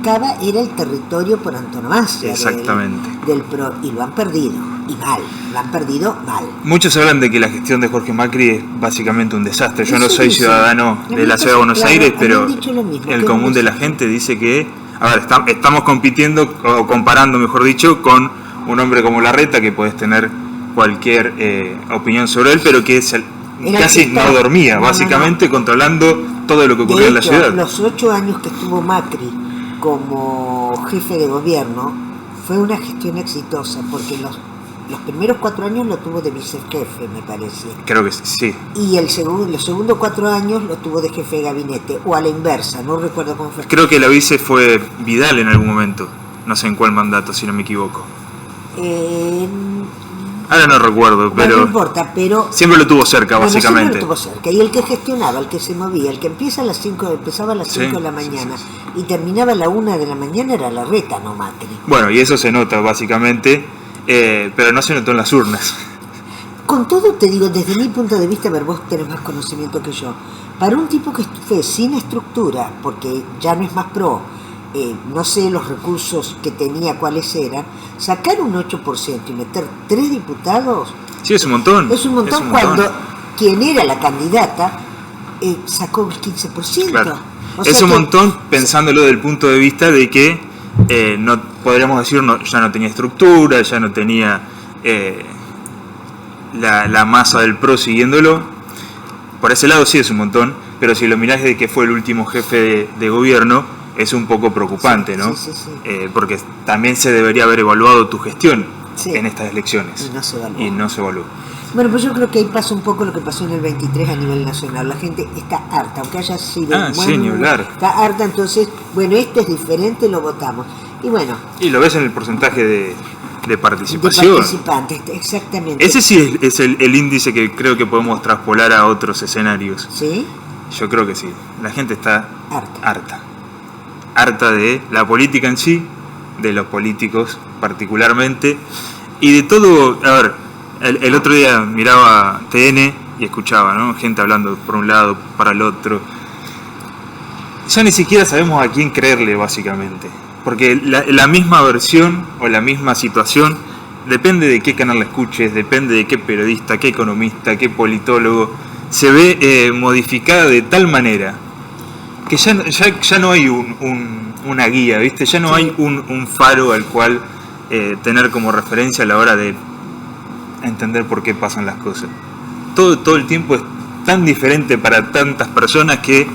Speaker 1: Cava era el territorio por antonomasia del PRO, y lo han perdido, y mal, lo han perdido mal.
Speaker 5: Muchos hablan de que la gestión de Jorge Macri es básicamente un desastre. Yo no soy ciudadano de la ciudad de Buenos Aires, pero el común de la gente dice que, a ver, estamos compitiendo, o comparando mejor dicho, con un hombre como Larreta, que podés tener cualquier opinión sobre él, pero que casi no dormía, básicamente controlando todo lo que ocurría en la ciudad.
Speaker 1: Los 8 años que estuvo Macri como jefe de gobierno fue una gestión exitosa, porque los primeros 4 años lo tuvo de vicejefe, me parece.
Speaker 5: Creo que sí.
Speaker 1: Y los segundos 4 años lo tuvo de jefe de gabinete, o a la inversa, no recuerdo cómo fue.
Speaker 5: Creo que la vice fue Vidal en algún momento, no sé en cuál mandato, si no me equivoco. Ahora no recuerdo, pero...
Speaker 1: No importa, pero...
Speaker 5: Siempre lo tuvo cerca, básicamente.
Speaker 1: Siempre lo tuvo cerca. Y el que gestionaba, el que se movía, el que empezaba a las 5 de la mañana y terminaba a la 1 de la mañana era Larreta, no Macri.
Speaker 5: Bueno, y eso se nota, básicamente, pero no se notó en las urnas.
Speaker 1: Con todo, te digo, desde mi punto de vista, a ver, vos tenés más conocimiento que yo. Para un tipo que fue sin estructura, porque ya no es más PRO, no sé los recursos que tenía, cuáles eran, sacar un 8% y meter 3 diputados...
Speaker 5: Sí, es un montón.
Speaker 1: Es un montón cuando quien era la candidata sacó el 15%. Claro.
Speaker 5: Es un montón pensándolo desde el punto de vista de que no podríamos decir ya no tenía estructura, ya no tenía la masa del PRO siguiéndolo. Por ese lado sí es un montón, pero si lo mirás desde que fue el último jefe de gobierno, es un poco preocupante, ¿no? Sí. Porque también se debería haber evaluado tu gestión en estas elecciones. Y no se evaluó.
Speaker 1: Bueno, pues yo creo que ahí pasa un poco lo que pasó en el 23 a nivel nacional. La gente está harta, aunque haya sido está harta, entonces, bueno, esto es diferente, lo votamos. Y bueno.
Speaker 5: Y lo ves en el porcentaje de participación.
Speaker 1: De participantes, exactamente.
Speaker 5: Ese sí es el índice que creo que podemos traspolar a otros escenarios.
Speaker 1: ¿Sí?
Speaker 5: Yo creo que sí. La gente está harta de la política en sí, de los políticos particularmente, y de todo. A ver, el otro día miraba TN y escuchaba, ¿no? Gente hablando por un lado, para el otro. Ya ni siquiera sabemos a quién creerle, básicamente, porque la misma versión o la misma situación depende de qué canal la escuches, depende de qué periodista, qué economista, qué politólogo, se ve modificada de tal manera que ya no hay una guía, ¿viste? Ya no hay un faro al cual tener como referencia a la hora de a entender por qué pasan las cosas. Todo el tiempo es tan diferente para tantas personas que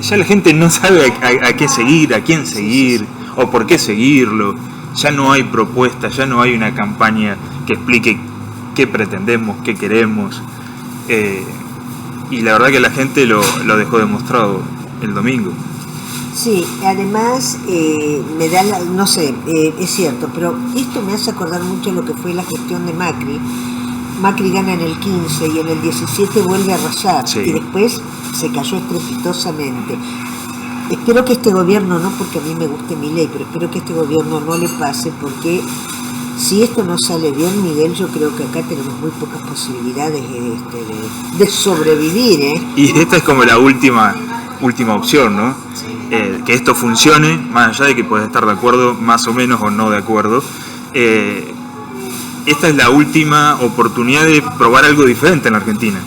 Speaker 5: ya la gente no sabe a qué seguir, a quién seguir o por qué seguirlo. Ya no hay propuestas, ya no hay una campaña que explique qué pretendemos, qué queremos. Y la verdad que la gente lo dejó demostrado el domingo.
Speaker 1: Sí, además me da no sé, es cierto, pero esto me hace acordar mucho lo que fue la gestión de Macri. Macri gana en el 15 y en el 17 vuelve a arrasar, sí, y después se cayó estrepitosamente. Espero que este gobierno, no porque a mí me guste Milei, pero espero que este gobierno no le pase, porque si esto no sale bien, Miguel, yo creo que acá tenemos muy pocas posibilidades de sobrevivir, ¿eh?
Speaker 5: Y esta es como la última opción, ¿no? Sí. Que esto funcione, más allá de que puedes estar de acuerdo, más o menos, o no de acuerdo. Esta es la última oportunidad de probar algo diferente en la Argentina.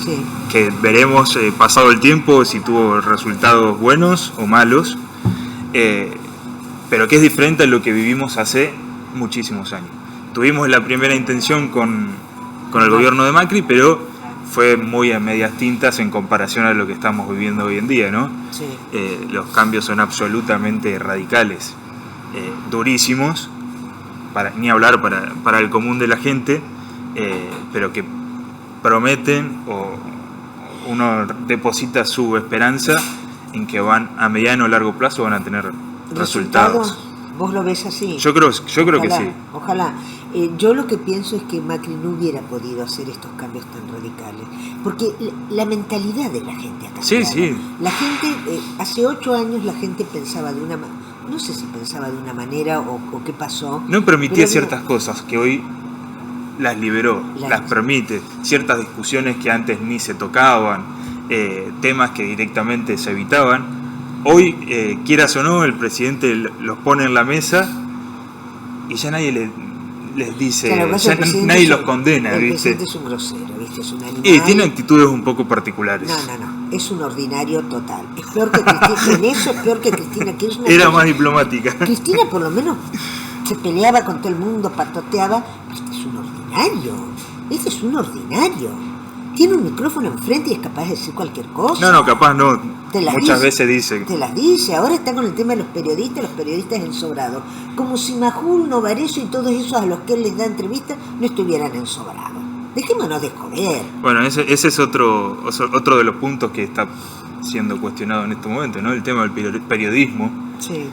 Speaker 5: Sí. Que veremos pasado el tiempo si tuvo resultados buenos o malos, pero que es diferente a lo que vivimos hace muchísimos años. Tuvimos la primera intención con el gobierno de Macri, pero fue muy a medias tintas en comparación a lo que estamos viviendo hoy en día, ¿no? Sí. Los cambios son absolutamente radicales, durísimos, ni hablar para el común de la gente, pero que prometen, o uno deposita su esperanza en que van a mediano o largo plazo van a tener resultados.
Speaker 1: ¿Vos lo ves así?
Speaker 5: Yo creo que sí.
Speaker 1: Ojalá. Yo lo que pienso es que Macri no hubiera podido hacer estos cambios tan radicales, porque la mentalidad de la gente ha cambiado.
Speaker 5: Sí, sí.
Speaker 1: La gente, hace 8 años la gente pensaba de una manera, no sé si pensaba de una manera o qué pasó.
Speaker 5: No permitía ciertas cosas que hoy las liberó, las permite. Ciertas discusiones que antes ni se tocaban, temas que directamente se evitaban. Hoy, quieras o no, el presidente los pone en la mesa y ya nadie les dice, claro, ya nadie los condena.
Speaker 1: El presidente es un grosero, ¿viste? Es un animal.
Speaker 5: Tiene actitudes un poco particulares.
Speaker 1: No, es un ordinario total. Es peor que Cristina, en eso es peor que Cristina Kirchner.
Speaker 5: Era más diplomática.
Speaker 1: Cristina por lo menos se peleaba con todo el mundo, patoteaba. Este es un ordinario. Tiene un micrófono enfrente y es capaz de decir cualquier cosa.
Speaker 5: No, capaz no. Muchas veces dice.
Speaker 1: Te las dice. Ahora está con el tema de los periodistas ensobrados. Como si Majul, Novarecio y todos esos a los que él les da entrevistas no estuvieran ensobrados. Dejémonos de joder.
Speaker 5: Bueno, ese es otro de los puntos que está siendo cuestionado en este momento, ¿no? El tema del periodismo. Sí.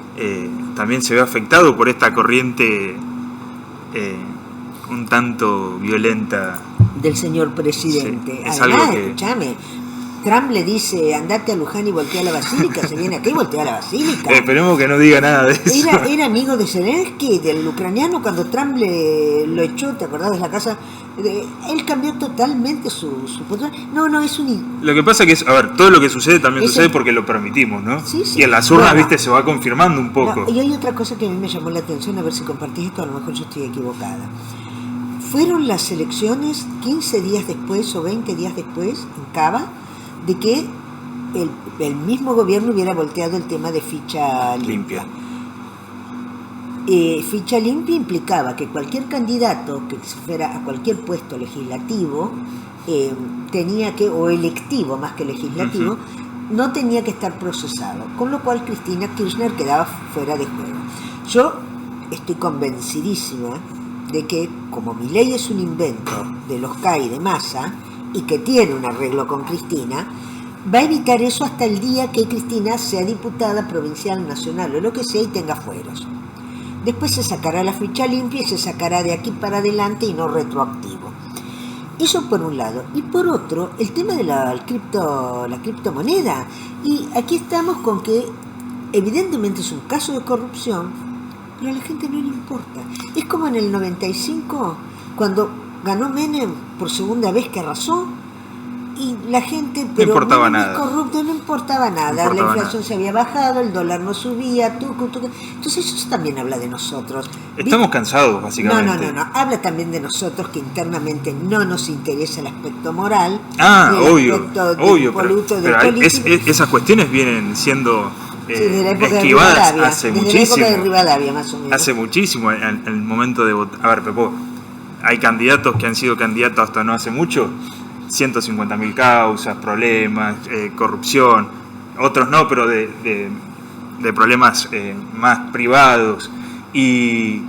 Speaker 5: También se ve afectado por esta corriente un tanto violenta
Speaker 1: del señor presidente.
Speaker 5: Sí,
Speaker 1: además, escúchame, Trump le dice, andate a Luján y voltea a la basílica, se viene aquí y voltea a la basílica.
Speaker 5: Esperemos que no diga nada de eso.
Speaker 1: Era amigo de Zelensky, del ucraniano, cuando Trump lo echó, ¿te acordás de la casa? Él cambió totalmente su postura. No, es un...
Speaker 5: Lo que pasa que todo lo que sucede también sucede porque lo permitimos, ¿no?
Speaker 1: Sí.
Speaker 5: Y en las urnas, viste, se va confirmando un poco.
Speaker 1: Y hay otra cosa que a mí me llamó la atención, a ver si compartís esto, a lo mejor yo estoy equivocada. Fueron las elecciones 15 días después o 20 días después, en Cava, de que el mismo gobierno hubiera volteado el tema de ficha limpia. Ficha limpia implicaba que cualquier candidato que se fuera a cualquier puesto legislativo, tenía que, o electivo más que legislativo, no tenía que estar procesado, con lo cual Cristina Kirchner quedaba fuera de juego. Yo estoy convencidísima de que, como Milei es un invento de los CAI de Massa y que tiene un arreglo con Cristina, va a evitar eso hasta el día que Cristina sea diputada provincial, nacional o lo que sea y tenga fueros. Después se sacará la ficha limpia y se sacará de aquí para adelante y no retroactivo. Eso por un lado. Y por otro, el tema de la criptomoneda. Y aquí estamos con que evidentemente es un caso de corrupción, pero a la gente no le importa. Es como en el 95, cuando ganó Menem por segunda vez que arrasó, y la gente, pero
Speaker 5: no importaba nada.
Speaker 1: Corrupto, no importaba nada. La inflación se había bajado, el dólar no subía, entonces eso también habla de nosotros.
Speaker 5: Estamos cansados, básicamente.
Speaker 1: No. Habla también de nosotros, que internamente no nos interesa el aspecto moral.
Speaker 5: Obvio. Pero esas cuestiones vienen siendo
Speaker 1: de la época
Speaker 5: esquivadas
Speaker 1: de
Speaker 5: hace
Speaker 1: muchísimo.
Speaker 5: La época
Speaker 1: de Rivadavia, más o menos.
Speaker 5: Hace muchísimo, el momento de votar. A ver, Pepo, hay candidatos que han sido candidatos hasta no hace mucho, 150.000 causas, problemas, corrupción, otros no, pero de problemas más privados. Y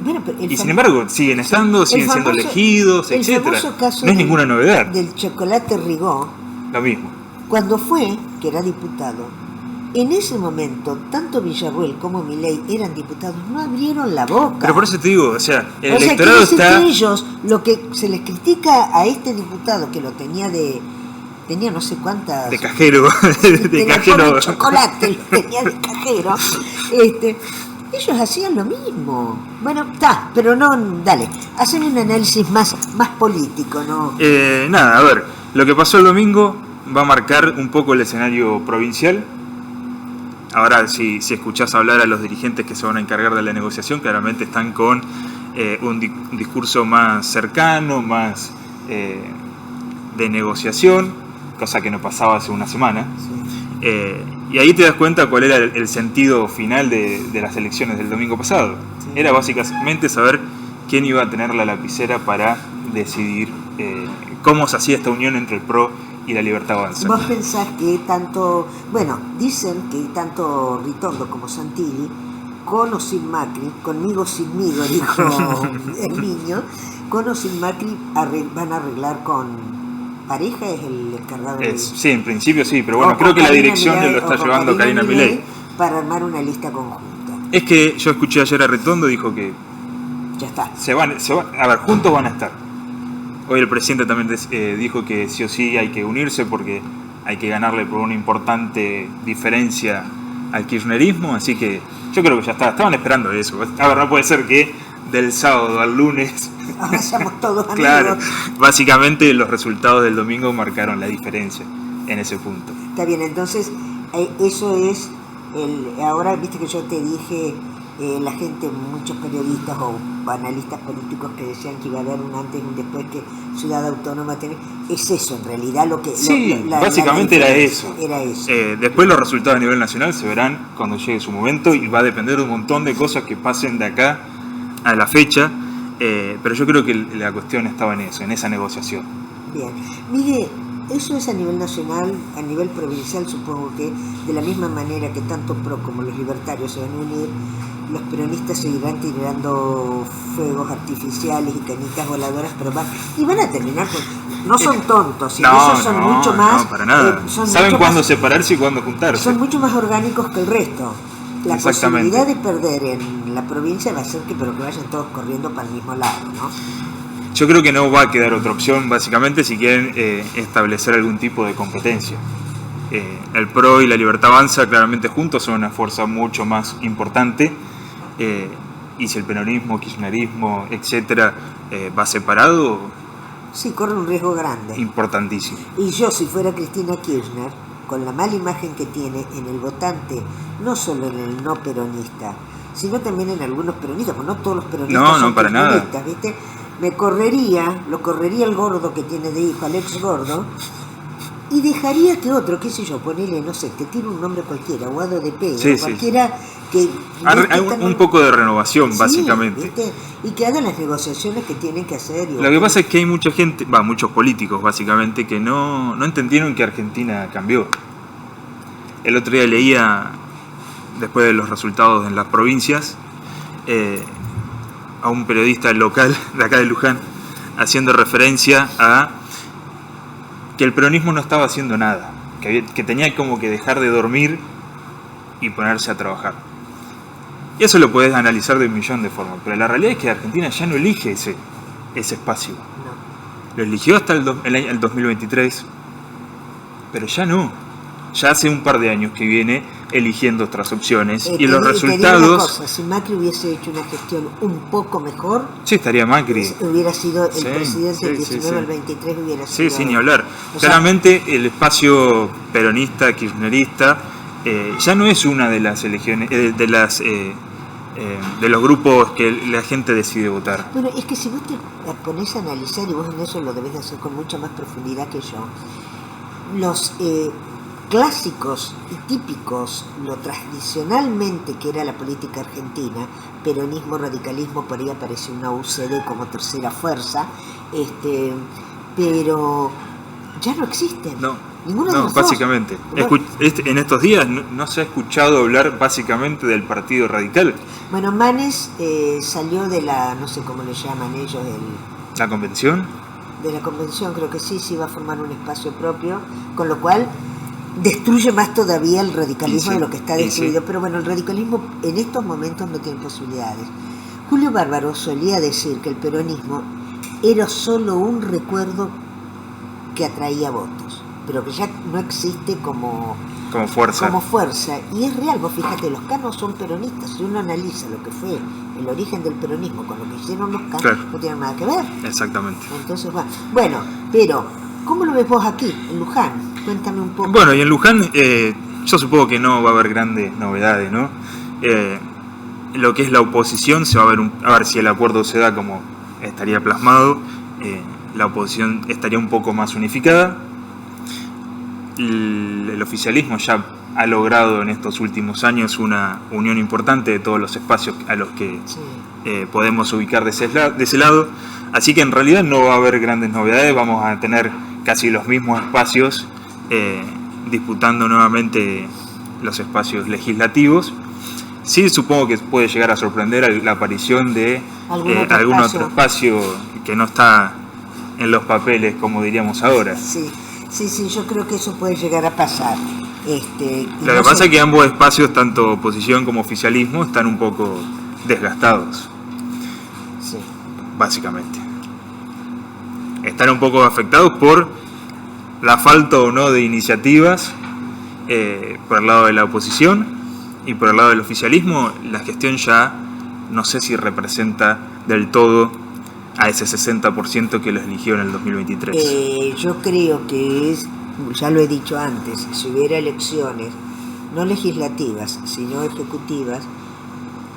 Speaker 5: sin embargo siguen estando, siguen siendo elegidos, etcétera. No es ninguna novedad.
Speaker 1: Del chocolate Rigó,
Speaker 5: lo mismo.
Speaker 1: Cuando fue, que era diputado, en ese momento, tanto Villarruel como Milei eran diputados, no abrieron la boca.
Speaker 5: Pero por eso te digo, o sea, el
Speaker 1: quiere
Speaker 5: electorado
Speaker 1: decir
Speaker 5: está...
Speaker 1: que ellos, lo que se les critica a este diputado, que lo tenía no sé cuántas...
Speaker 5: De cajero, de cajero.
Speaker 1: Chocolate, lo tenía de cajero. Ellos hacían lo mismo. Bueno, está, pero no, dale, hacen un análisis más político, ¿no?
Speaker 5: Nada, a ver, lo que pasó el domingo va a marcar un poco el escenario provincial. Ahora, si escuchás hablar a los dirigentes que se van a encargar de la negociación, claramente están con un discurso más cercano, más de negociación, cosa que no pasaba hace una semana.
Speaker 1: Sí.
Speaker 5: Y ahí te das cuenta cuál era el sentido final de las elecciones del domingo pasado. Sí. Era básicamente saber quién iba a tener la lapicera para decidir cómo se hacía esta unión entre el PRO y la Libertad Avanza.
Speaker 1: ¿Vos pensás que tanto, dicen que tanto Ritondo como Santilli, con o sin Macri, conmigo sin migo, dijo el niño, con o sin Macri van a arreglar con pareja, es el encargado de...
Speaker 5: Sí, en principio sí, pero bueno, creo que la dirección lo está llevando Karina Milei
Speaker 1: para armar una lista conjunta.
Speaker 5: Es que yo escuché ayer a Ritondo, dijo que
Speaker 1: ya está.
Speaker 5: A ver, juntos van a estar. Hoy el presidente también dijo que sí o sí hay que unirse porque hay que ganarle por una importante diferencia al kirchnerismo, así que yo creo que ya está. Estaban esperando eso. A ver, no puede ser que del sábado al lunes
Speaker 1: ahora seamos todos amigos.
Speaker 5: Claro, básicamente los resultados del domingo marcaron la diferencia en ese punto.
Speaker 1: Está bien, entonces eso es ahora viste que yo te dije la gente, muchos periodistas o analistas políticos que decían que iba a haber un antes y un después, que Ciudad Autónoma es eso en realidad lo que...
Speaker 5: Sí, básicamente era eso.
Speaker 1: Era eso.
Speaker 5: Después los resultados a nivel nacional se verán cuando llegue su momento y va a depender de un montón de cosas que pasen de acá a la fecha, pero yo creo que la cuestión estaba en eso, en esa negociación.
Speaker 1: Bien, mire, eso es a nivel nacional, a nivel provincial supongo que de la misma manera que tanto PRO como los libertarios se van a unir, los peronistas seguirán tirando fuegos artificiales y canitas voladoras, pero van a terminar con... No son tontos, ellos son mucho más...
Speaker 5: No, para nada. Saben cuándo separarse y cuándo juntarse.
Speaker 1: Son mucho más orgánicos que el resto. La posibilidad de perder en la provincia va a ser que vayan todos corriendo para el mismo lado, ¿no?
Speaker 5: Yo creo que no va a quedar otra opción, básicamente, si quieren establecer algún tipo de competencia. El PRO y la Libertad Avanza claramente juntos son una fuerza mucho más importante, y si el peronismo, kirchnerismo, etcétera, va separado...
Speaker 1: Sí, corre un riesgo grande.
Speaker 5: Importantísimo.
Speaker 1: Y yo, si fuera Cristina Kirchner, con la mala imagen que tiene en el votante, no solo en el no peronista, sino también en algunos peronistas, porque no todos los peronistas son
Speaker 5: para
Speaker 1: peronistas,
Speaker 5: nada.
Speaker 1: ¿viste? Lo correría el gordo que tiene de hijo, Alex Gordo, y dejaría que otro, qué sé yo, ponele, no sé, te tiro un nombre cualquiera, Guado de Pedro, cualquiera que...
Speaker 5: Hay un poco de renovación, básicamente.
Speaker 1: ¿viste? Y que hagan las negociaciones que tienen que hacer.
Speaker 5: Lo que pasa es que hay mucha gente, muchos políticos, básicamente, que no entendieron que Argentina cambió. El otro día leía, después de los resultados en las provincias, a un periodista local de acá de Luján, haciendo referencia a que el peronismo no estaba haciendo nada, que tenía como que dejar de dormir y ponerse a trabajar. Y eso lo podés analizar de un millón de formas, pero la realidad es que Argentina ya no elige ese espacio.
Speaker 1: No.
Speaker 5: Lo eligió hasta el 2023, pero ya no. Ya hace un par de años que viene eligiendo otras opciones y los resultados...
Speaker 1: Si Macri hubiese hecho una gestión un poco mejor...
Speaker 5: Sí, estaría Macri.
Speaker 1: Hubiera sido el presidente del 19 al 23, hubiera sido...
Speaker 5: Sí, ni hablar. Claramente el espacio peronista, kirchnerista, ya no es una de las elecciones, de los grupos que la gente decide votar.
Speaker 1: Bueno, es que si vos te ponés a analizar, y vos en eso lo debés de hacer con mucha más profundidad que yo, clásicos y típicos, lo tradicionalmente que era la política argentina, peronismo, radicalismo, por ahí apareció una UCD como tercera fuerza, pero ya no existen. Ninguno de los
Speaker 5: básicamente. En estos días no se ha escuchado hablar básicamente del Partido Radical.
Speaker 1: Bueno, Manes salió de la, no sé cómo le llaman ellos,
Speaker 5: ¿La convención?
Speaker 1: De la convención, creo que sí va a formar un espacio propio, con lo cual destruye más todavía el radicalismo de lo que está destruido. Pero bueno, el radicalismo en estos momentos no tiene posibilidades. Julio Bárbaro solía decir que el peronismo era solo un recuerdo que atraía votos, pero que ya no existe como fuerza. Y es real, vos fíjate, los canos son peronistas. Si uno analiza lo que fue el origen del peronismo con lo que hicieron los canos, no tienen nada que ver.
Speaker 5: Exactamente.
Speaker 1: Entonces, bueno, pero ¿cómo lo ves vos aquí, en Luján? Cuéntame un poco.
Speaker 5: Bueno, y en Luján yo supongo que no va a haber grandes novedades, ¿no? Lo que es la oposición, se va a ver si el acuerdo se da como estaría plasmado. La oposición estaría un poco más unificada. El oficialismo ya ha logrado en estos últimos años una unión importante de todos los espacios a los que podemos ubicar de ese lado. Así que en realidad no va a haber grandes novedades, vamos a tener casi los mismos espacios disputando nuevamente los espacios legislativos. Sí, supongo que puede llegar a sorprender la aparición de algún otro espacio que no está en los papeles, como diríamos ahora.
Speaker 1: Sí, yo creo que eso puede llegar a pasar.
Speaker 5: Lo que pasa es que ambos espacios, tanto oposición como oficialismo, están un poco desgastados.
Speaker 1: Sí.
Speaker 5: Básicamente. Están un poco afectados por la falta o no de iniciativas por el lado de la oposición, y por el lado del oficialismo la gestión ya no sé si representa del todo a ese 60% que lo eligió en el 2023.
Speaker 1: Yo creo que ya lo he dicho antes, si hubiera elecciones no legislativas sino ejecutivas,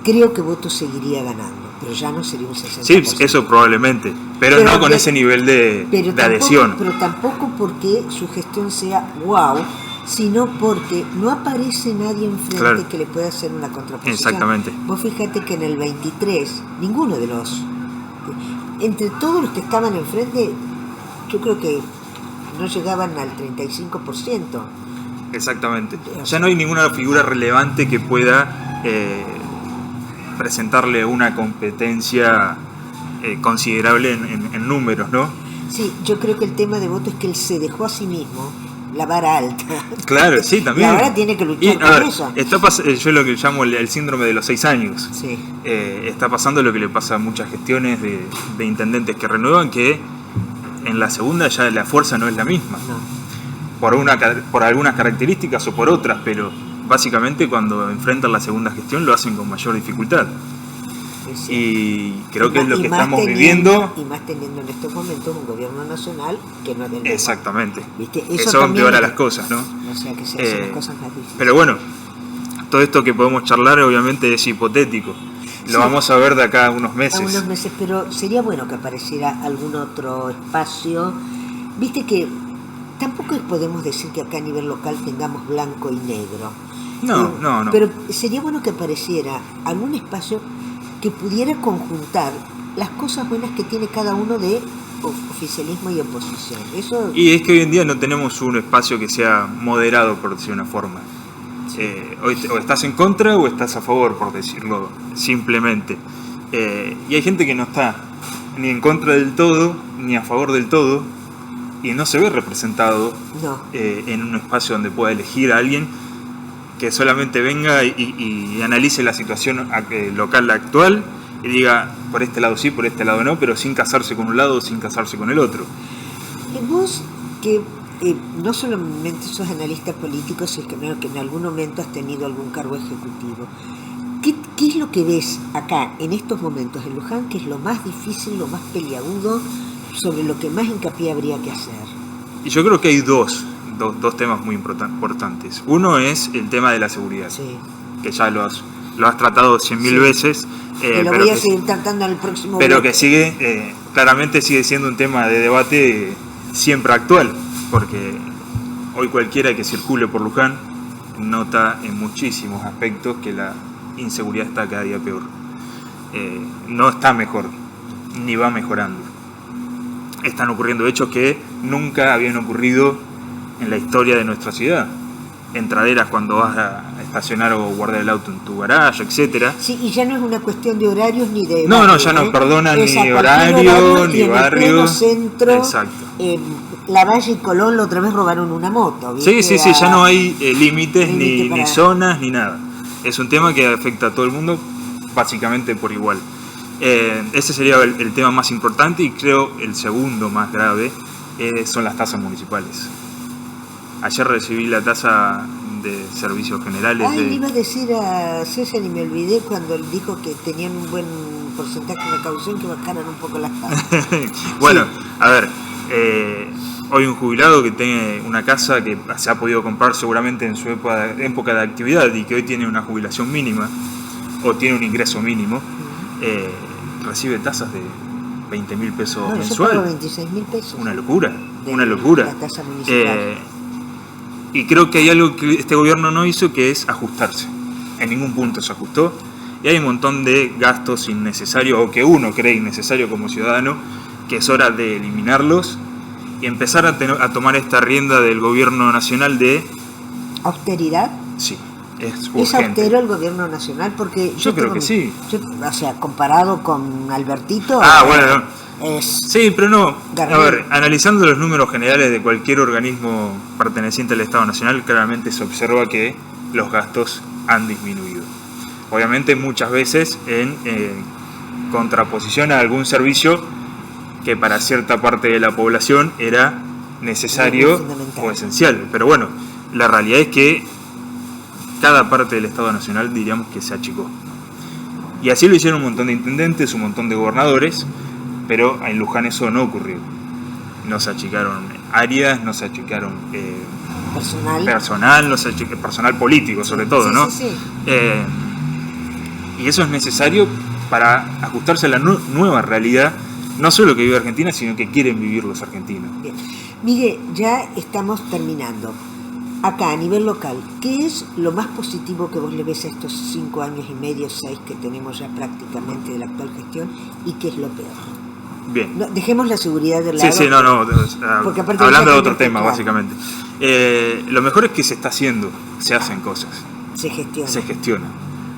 Speaker 1: creo que Voto seguiría ganando, pero ya no sería un 60%.
Speaker 5: Sí, eso probablemente, pero no con ese nivel de adhesión.
Speaker 1: Pero tampoco porque su gestión sea wow, sino porque no aparece nadie enfrente que le pueda hacer una contraposición.
Speaker 5: Exactamente.
Speaker 1: Vos fíjate que en el 23, ninguno de entre todos los que estaban enfrente, yo creo que no llegaban al 35%.
Speaker 5: Exactamente. Ya no hay ninguna figura relevante que pueda presentarle una competencia considerable en números, ¿no?
Speaker 1: Sí, yo creo que el tema de Voto es que él se dejó a sí mismo la vara alta.
Speaker 5: Claro, sí, también.
Speaker 1: Y ahora tiene que luchar con eso.
Speaker 5: Yo lo que llamo el síndrome de los 6 años.
Speaker 1: Sí.
Speaker 5: Está pasando lo que le pasa a muchas gestiones de intendentes que renuevan, que en la segunda ya la fuerza no es la misma.
Speaker 1: No.
Speaker 5: Por algunas características o por otras, pero básicamente cuando enfrentan la segunda gestión lo hacen con mayor dificultad. Y creo que es lo que estamos viviendo.
Speaker 1: Y más teniendo en estos momentos un gobierno nacional que no es del mismo.
Speaker 5: Exactamente.
Speaker 1: ¿Viste?
Speaker 5: Eso empeora las cosas, ¿no?
Speaker 1: O sea que se hacen las cosas más difíciles.
Speaker 5: Pero bueno, todo esto que podemos charlar obviamente es hipotético. Lo vamos a ver de acá a unos meses.
Speaker 1: Pero sería bueno que apareciera algún otro espacio. Viste que tampoco podemos decir que acá a nivel local tengamos blanco y negro.
Speaker 5: No.
Speaker 1: Pero sería bueno que apareciera algún espacio que pudiera conjuntar las cosas buenas que tiene cada uno de oficialismo y oposición.
Speaker 5: Y es que hoy en día no tenemos un espacio que sea moderado, por decir una forma. Sí. O estás en contra o estás a favor, por decirlo simplemente. Y hay gente que no está ni en contra del todo, ni a favor del todo, y no se ve representado en un espacio donde pueda elegir a alguien que solamente venga y analice la situación local actual y diga por este lado sí, por este lado no, pero sin casarse con un lado o sin casarse con el otro.
Speaker 1: Vos que no solamente sos analista político, sino que en algún momento has tenido algún cargo ejecutivo, ¿qué es lo que ves acá en estos momentos en Luján, que es lo más difícil, lo más peliagudo, sobre lo que más hincapié habría que hacer?
Speaker 5: Y yo creo que hay dos temas muy importantes. Uno es el tema de la seguridad, que ya lo has tratado 100.000 veces.
Speaker 1: Lo voy a seguir tratando en el próximo
Speaker 5: pero bloque. Que claramente sigue siendo un tema de debate siempre actual, porque Hoy cualquiera que circule por Luján nota en muchísimos aspectos que la inseguridad está cada día peor. No está mejor, ni va mejorando. Están ocurriendo hechos que nunca habían ocurrido en la historia de nuestra ciudad. Entraderas cuando vas a estacionar o guardar el auto en tu garaje, etcétera.
Speaker 1: Sí, y ya no es una cuestión de horarios ni de...
Speaker 5: No, ya no perdonan
Speaker 1: Es
Speaker 5: ni
Speaker 1: a
Speaker 5: horario, ni
Speaker 1: en el
Speaker 5: barrio.
Speaker 1: pleno centro.
Speaker 5: Exacto.
Speaker 1: La Valle y Colón la otra vez robaron una moto, ¿viste?
Speaker 5: Sí, ya no hay límites
Speaker 1: Límite
Speaker 5: ni zonas ni nada. Es un tema que afecta a todo el mundo básicamente por igual. Ese sería el tema más importante, y creo el segundo más grave son las tasas municipales. Ayer recibí la tasa de servicios generales.
Speaker 1: Le iba a decir a César y me olvidé cuando él dijo que tenían un buen porcentaje de recaudación, que bajaran un poco las tasas.
Speaker 5: Bueno,
Speaker 1: Sí.
Speaker 5: a ver, hoy un jubilado que tiene una casa que se ha podido comprar seguramente en su época de actividad y que hoy tiene una jubilación mínima o tiene un ingreso mínimo, recibe tasas de 20.000 pesos
Speaker 1: No, yo
Speaker 5: mensual.
Speaker 1: pago 26.000 pesos.
Speaker 5: Una locura,
Speaker 1: de
Speaker 5: una locura.
Speaker 1: la tasa municipal.
Speaker 5: Y creo que hay algo que este gobierno no hizo, que es ajustarse. En ningún punto se ajustó. Y hay un montón de gastos innecesarios, o que uno cree innecesario como ciudadano, que es hora de eliminarlos y empezar a tomar esta rienda del gobierno nacional de...
Speaker 1: ¿Austeridad?
Speaker 5: Sí, es
Speaker 1: ¿Es
Speaker 5: urgente.
Speaker 1: austero el gobierno nacional? Porque
Speaker 5: Yo creo que sí.
Speaker 1: O sea, comparado con Albertito...
Speaker 5: Bueno,
Speaker 1: es...
Speaker 5: sí, pero no.
Speaker 1: Garnier.
Speaker 5: A ver, analizando los números generales de cualquier organismo perteneciente al Estado Nacional, claramente se observa que los gastos han disminuido. Obviamente muchas veces en contraposición a algún servicio que para cierta parte de la población era necesario
Speaker 1: Fundamental.
Speaker 5: o esencial. Pero bueno, la realidad es que cada parte del Estado Nacional diríamos que se achicó. Y así lo hicieron un montón de intendentes, un montón de gobernadores, pero en Luján eso no ocurrió. No se achicaron áreas, no se achicaron personal, no se achicaron personal político sobre todo,
Speaker 1: Sí,
Speaker 5: ¿no?
Speaker 1: sí.
Speaker 5: Y eso es necesario para ajustarse a la nueva realidad, no solo que vive Argentina, sino que quieren vivir los argentinos.
Speaker 1: Bien. Mire, ya estamos terminando. Acá, a nivel local, ¿qué es lo más positivo que vos le ves a estos 5 años y medio, 6 que tenemos ya prácticamente de la actual gestión, y qué es lo peor?
Speaker 5: Bien.
Speaker 1: No, dejemos la seguridad de lado.
Speaker 5: Sí, no,
Speaker 1: Porque aparte
Speaker 5: hablando de
Speaker 1: ya
Speaker 5: otro tema,
Speaker 1: claro,
Speaker 5: básicamente. Lo mejor es que se está haciendo, se hacen cosas,
Speaker 1: se gestiona.
Speaker 5: se gestiona.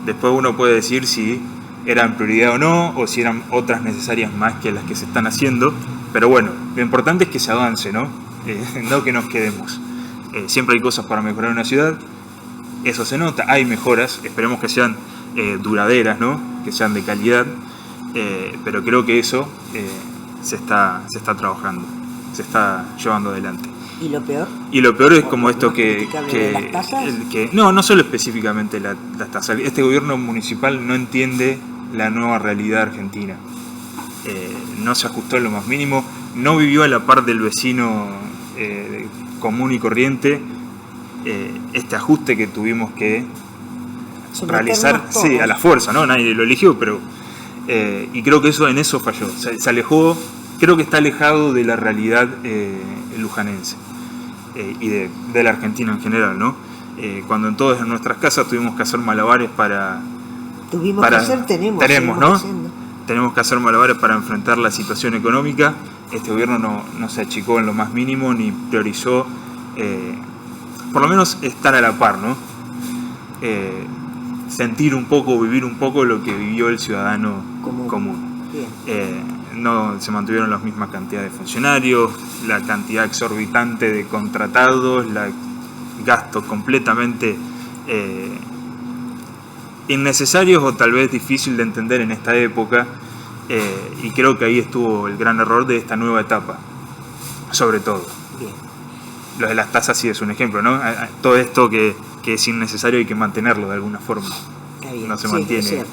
Speaker 5: Después uno puede decir si eran prioridad o no, o si eran otras necesarias más que las que se están haciendo, pero bueno, lo importante es que se avance, ¿no? No que nos quedemos. Siempre hay cosas para mejorar una ciudad, eso se nota, hay mejoras, esperemos que sean duraderas, ¿no? Que sean de calidad, pero creo que eso se está trabajando, se está llevando adelante.
Speaker 1: ¿Y lo peor?
Speaker 5: Y lo peor es
Speaker 1: ¿O
Speaker 5: como
Speaker 1: lo
Speaker 5: esto
Speaker 1: más
Speaker 5: que
Speaker 1: criticable de las tasas?
Speaker 5: no solo específicamente las tasas. Este gobierno municipal no entiende la nueva realidad argentina. No se ajustó en lo más mínimo, no vivió a la par del vecino común y corriente este ajuste que tuvimos que realizar,
Speaker 1: Someternos
Speaker 5: sí,
Speaker 1: todos.
Speaker 5: a la fuerza, ¿no? Nadie lo eligió, pero y creo que en eso falló. Se alejó, creo que está alejado de la realidad lujanense y de la Argentina en general, ¿no? Cuando en todas nuestras casas tuvimos que hacer malabares tenemos, ¿no?
Speaker 1: Haciendo.
Speaker 5: Tenemos que hacer malabares para enfrentar la situación económica. Este gobierno no se achicó en lo más mínimo ni priorizó, por lo menos estar a la par, ¿no? Sentir un poco, vivir un poco lo que vivió el ciudadano común.
Speaker 1: Bien.
Speaker 5: No se mantuvieron las mismas cantidades de funcionarios, la cantidad exorbitante de contratados, gastos completamente innecesarios o tal vez difícil de entender en esta época, y creo que ahí estuvo el gran error de esta nueva etapa, sobre todo.
Speaker 1: Bien.
Speaker 5: Lo de las tasas sí es un ejemplo, ¿no? Todo esto que es innecesario hay que mantenerlo de alguna forma.
Speaker 1: Está bien.
Speaker 5: No se
Speaker 1: Sí,
Speaker 5: mantiene.
Speaker 1: es cierto.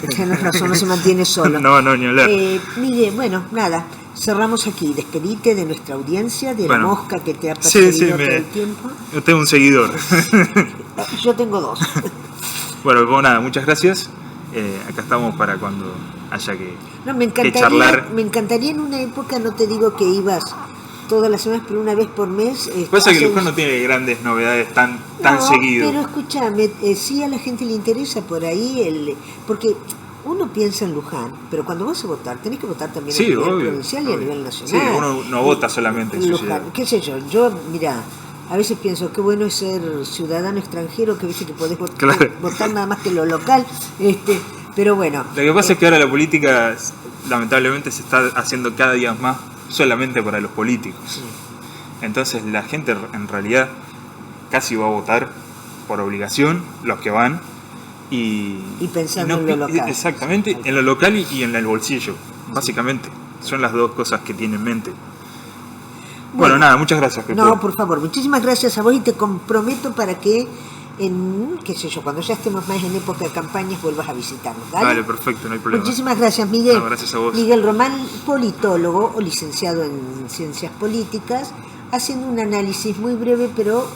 Speaker 1: Tienes razón, no se mantiene solo.
Speaker 5: No, ni hablar.
Speaker 1: Mire, bueno, nada, cerramos aquí. Despedite de nuestra audiencia, de la mosca que te ha
Speaker 5: Sí,
Speaker 1: perseguido todo el tiempo.
Speaker 5: Usted es un seguidor.
Speaker 1: Yo tengo 2.
Speaker 5: Bueno, pues nada, muchas gracias. Acá estamos para cuando haya que
Speaker 1: No, me
Speaker 5: charlar.
Speaker 1: encantaría en una época, no te digo que ibas todas las semanas, pero una vez por mes.
Speaker 5: Pasa que Luján no tiene grandes novedades tan seguido.
Speaker 1: Pero escúchame, sí a la gente le interesa por ahí, porque uno piensa en Luján, pero cuando vas a votar, tenés que votar también a nivel provincial y a nivel nacional.
Speaker 5: Sí, uno no vota solamente en su ciudad.
Speaker 1: Qué sé yo, mira, a veces pienso qué bueno es ser ciudadano extranjero, que viste que podés votar nada más que lo local, pero bueno.
Speaker 5: Lo que pasa es que ahora la política, lamentablemente, se está haciendo cada día más solamente para los políticos. Sí. Entonces la gente en realidad casi va a votar por obligación, los que van, y
Speaker 1: pensando en lo local.
Speaker 5: Exactamente, en lo local y en el bolsillo, básicamente. Son las dos cosas que tiene en mente. Bueno, nada, muchas gracias, Pepe.
Speaker 1: No, por favor, muchísimas gracias a vos y te comprometo para que cuando ya estemos más en época de campañas vuelvas a visitarnos.
Speaker 5: Vale, perfecto, no hay problema.
Speaker 1: Muchísimas gracias, Miguel.
Speaker 5: No, gracias a vos.
Speaker 1: Miguel Román, politólogo o licenciado en Ciencias Políticas, haciendo un análisis muy breve pero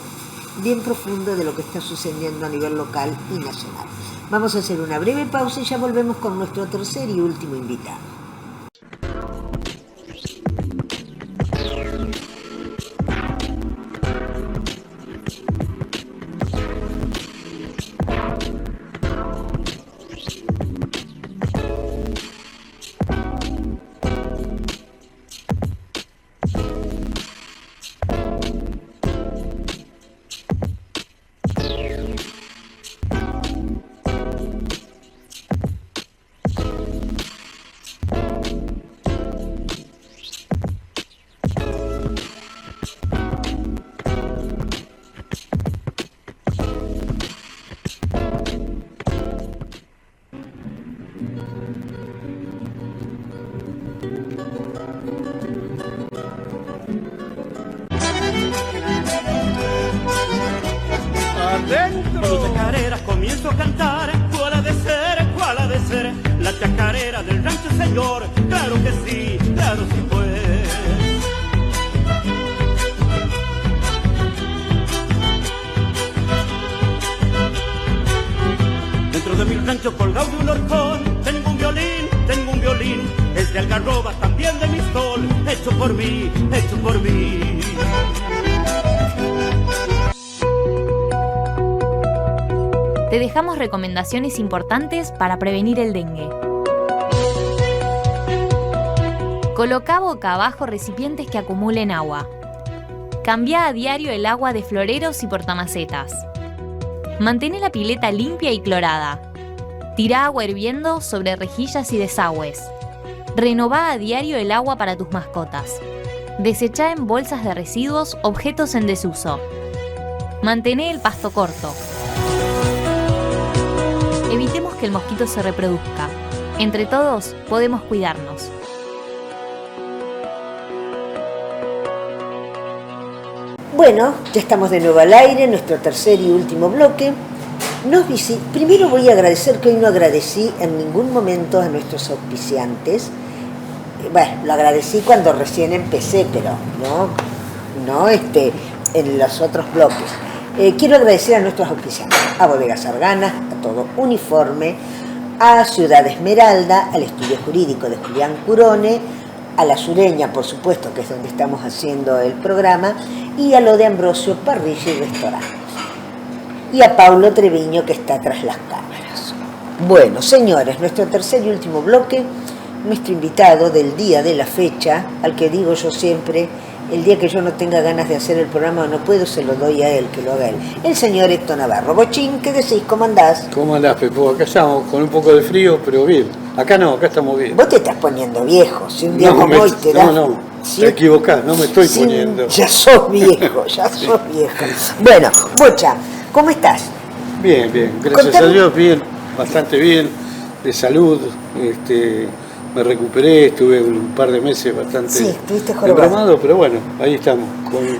Speaker 1: bien profundo de lo que está sucediendo a nivel local y nacional. Vamos a hacer una breve pausa y ya volvemos con nuestro tercer y último invitado.
Speaker 2: Comienzo a cantar, ¿cuál ha de ser? ¿Cuál ha de ser? La chacarera del rancho, señor, claro que sí fue. Dentro de mi rancho colgado de un horcón, tengo un violín, es de algarroba, también de mistol, hecho por mí.
Speaker 3: Te dejamos recomendaciones importantes para prevenir el dengue. Colocá boca abajo recipientes que acumulen agua. Cambia a diario el agua de floreros y portamacetas. Mantén la pileta limpia y clorada. Tira agua hirviendo sobre rejillas y desagües. Renová a diario el agua para tus mascotas. Desechá en bolsas de residuos objetos en desuso. Mantén el pasto corto. Evitemos que el mosquito se reproduzca. Entre todos podemos cuidarnos.
Speaker 1: Bueno, ya estamos de nuevo al aire, nuestro tercer y último bloque. Primero voy a agradecer que hoy no agradecí en ningún momento a nuestros auspiciantes. Bueno, lo agradecí cuando recién empecé, pero no en los otros bloques. Quiero agradecer a nuestros auspiciantes, a Bodegas Arganas, a Todo Uniforme, a Ciudad Esmeralda, al Estudio Jurídico de Julián Curone, a La Sureña, por supuesto, que es donde estamos haciendo el programa, y a lo de Ambrosio Parrilla y Restaurantes. Y a Paulo Treviño, que está tras las cámaras. Bueno, señores, nuestro tercer y último bloque, nuestro invitado del día de la fecha, al que digo yo siempre, el día que yo no tenga ganas de hacer el programa o no puedo, se lo doy a él, que lo haga él. El señor Héctor Navarro. Bochín, ¿qué decís? ¿Cómo andás?
Speaker 6: ¿Cómo andás, Pepo? Acá estamos con un poco de frío, pero bien. Acá no, acá estamos bien.
Speaker 1: Vos te estás poniendo viejo. Si un día como hoy te das...
Speaker 6: No, te equivocás, no me estoy poniendo.
Speaker 1: Ya sos viejo, sos viejo. Bueno, Bocha, ¿cómo estás?
Speaker 6: Bien, gracias a Dios, bien, bastante bien, de salud, me recuperé, estuve un par de meses bastante embromado, pero bueno, ahí estamos.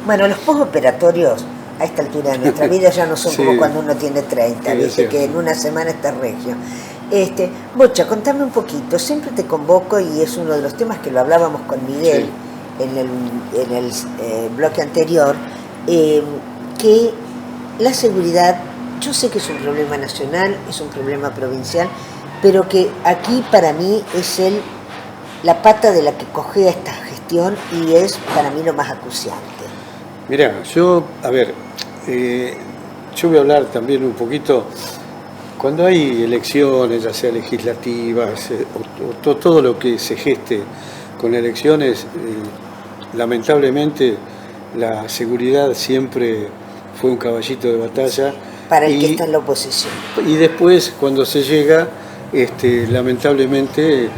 Speaker 1: Bueno, los postoperatorios a esta altura de nuestra vida ya no son como cuando uno tiene 30, viste que en una semana está regio. Bocha, contame un poquito, siempre te convoco y es uno de los temas que lo hablábamos con Miguel en el bloque anterior, que la seguridad, yo sé que es un problema nacional, es un problema provincial, pero que aquí para mí es la pata de la que cojea esta gestión cuestión y es para mí lo más acuciante.
Speaker 6: Mirá, yo voy a hablar también un poquito, cuando hay elecciones, ya sea legislativas, o todo lo que se geste con elecciones, lamentablemente la seguridad siempre fue un caballito de batalla.
Speaker 1: Para el que está en la oposición.
Speaker 6: Y después, cuando se llega, lamentablemente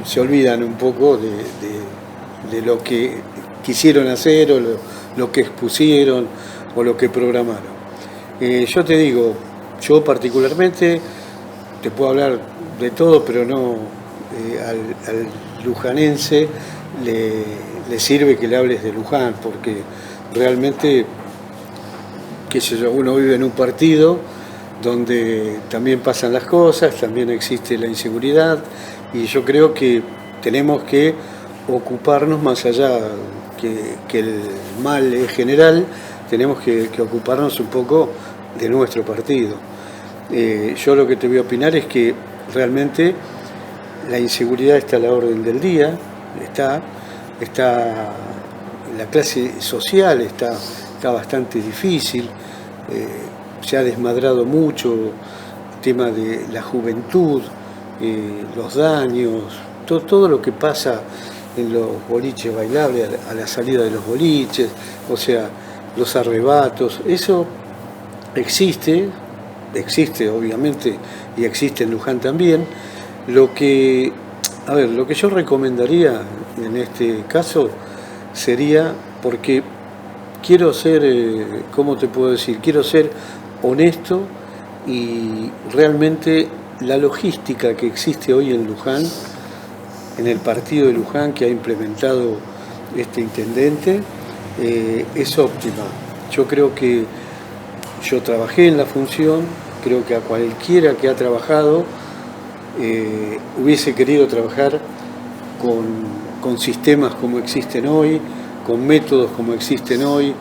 Speaker 6: se olvidan un poco de lo que quisieron hacer o lo que expusieron o lo que programaron. Yo te digo, yo particularmente te puedo hablar de todo, pero no al lujanense le sirve que le hables de Luján, porque realmente, qué sé yo, uno vive en un partido donde también pasan las cosas, también existe la inseguridad, y yo creo que tenemos que ocuparnos, más allá que el mal es general, tenemos que ocuparnos un poco de nuestro partido. Yo lo que te voy a opinar es que realmente la inseguridad está a la orden del día, está la clase social está bastante difícil, se ha desmadrado mucho el tema de la juventud, los daños, todo lo que pasa en los boliches bailables, a la salida de los boliches, o sea, los arrebatos, eso existe obviamente, y existe en Luján también. Lo que yo recomendaría en este caso sería, porque quiero ser, ¿cómo te puedo decir? Quiero ser honesto, y realmente la logística que existe hoy en Luján, en el partido de Luján que ha implementado este intendente, es óptima. Yo creo que yo trabajé en la función, creo que a cualquiera que ha trabajado hubiese querido trabajar con sistemas como existen hoy, con métodos como existen hoy.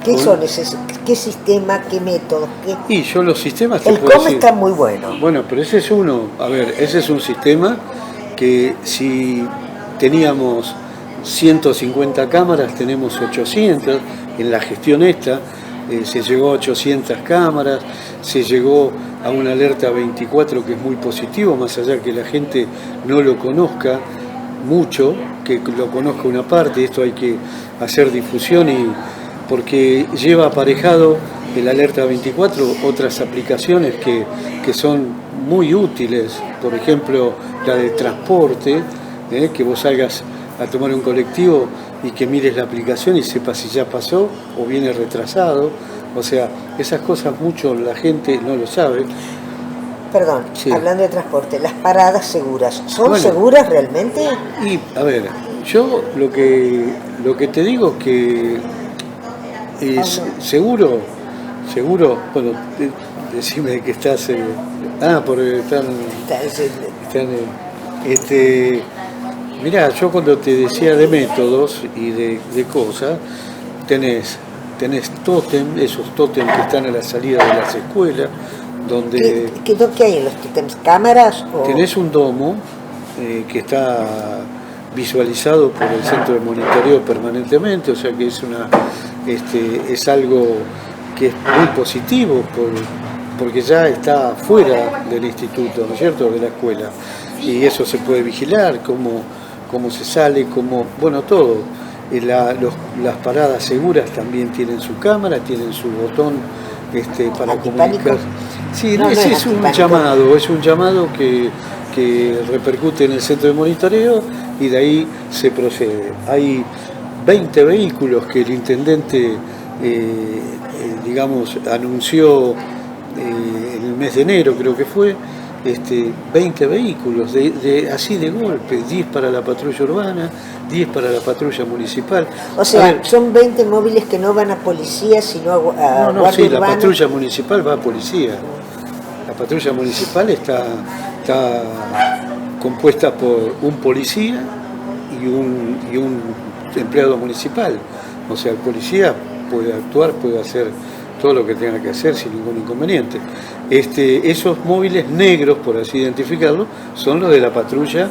Speaker 1: ¿Qué son esos? ¿Qué sistema? ¿Qué métodos?
Speaker 6: Y yo los sistemas...
Speaker 1: El COM está muy bueno.
Speaker 6: Bueno, pero ese es uno. A ver, ese es un sistema que si teníamos 150 cámaras, tenemos 800. En la gestión esta se llegó a 800 cámaras, se llegó a una alerta 24 que es muy positivo, más allá que la gente no lo conozca mucho, que lo conozca una parte. Esto hay que hacer difusión, porque lleva aparejado el alerta 24 otras aplicaciones que son muy útiles, por ejemplo la de transporte, que vos salgas a tomar un colectivo y que mires la aplicación y sepas si ya pasó o viene retrasado. O sea, esas cosas mucho la gente no lo sabe.
Speaker 1: Perdón, sí. Hablando de transporte, las paradas seguras, ¿son seguras realmente?
Speaker 6: Y a ver, yo lo que te digo es que es seguro, bueno, decime que estás, porque están mirá, yo cuando te decía de métodos y de cosas, tenés tótem, esos tótem que están a la salida de las escuelas, donde...
Speaker 1: ¿Qué hay en los tótems? ¿Cámaras?
Speaker 6: Tenés un domo que está visualizado por el centro de monitoreo permanentemente, o sea que es algo que es muy positivo, porque ya está fuera del instituto, ¿no es cierto?, de la escuela, y eso se puede vigilar, cómo se sale, todo. Las paradas seguras también tienen su cámara, tienen su botón para comunicar. Sí, ese es un llamado que repercute en el centro de monitoreo, y de ahí se procede. Hay 20 vehículos que el intendente anunció en el mes de enero, creo que fue, 20 vehículos, así de golpe, 10 para la patrulla urbana, 10 para la patrulla municipal.
Speaker 1: O sea, son 20 móviles que no van a policía, sino a guardia urbana.
Speaker 6: La patrulla municipal va a policía. La patrulla municipal está compuesta por un policía y un empleado municipal. O sea, el policía puede actuar, puede hacer todo lo que tenga que hacer sin ningún inconveniente. Esos móviles negros, por así identificarlo, son los de la patrulla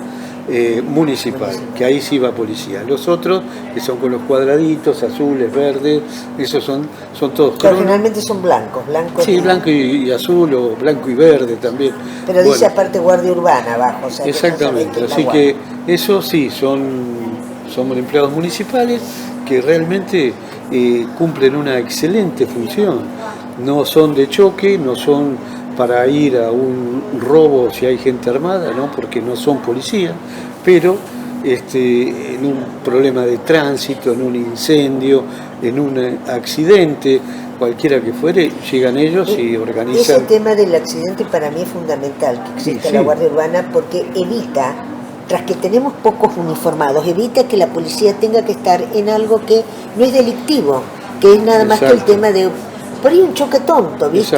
Speaker 6: municipal, que ahí sí va policía. Los otros, que son con los cuadraditos, azules, verdes, esos son todos
Speaker 1: Pero generalmente son blancos.
Speaker 6: Sí, blanco y azul, o blanco y verde también.
Speaker 1: Pero dice aparte Guardia Urbana abajo. O sea,
Speaker 6: exactamente, así que eso sí, son empleados municipales que realmente cumplen una excelente función. No son de choque, no son para ir a un robo si hay gente armada, ¿no? Porque no son policías, pero en un problema de tránsito, en un incendio, en un accidente, cualquiera que fuere, llegan ellos y organizan.
Speaker 1: Ese tema del accidente para mí es fundamental, que exista la Guardia Urbana, porque evita, tras que tenemos pocos uniformados, evita que la policía tenga que estar en algo que no es delictivo, que es nada más que el tema de... Por ahí un choque tonto, ¿viste?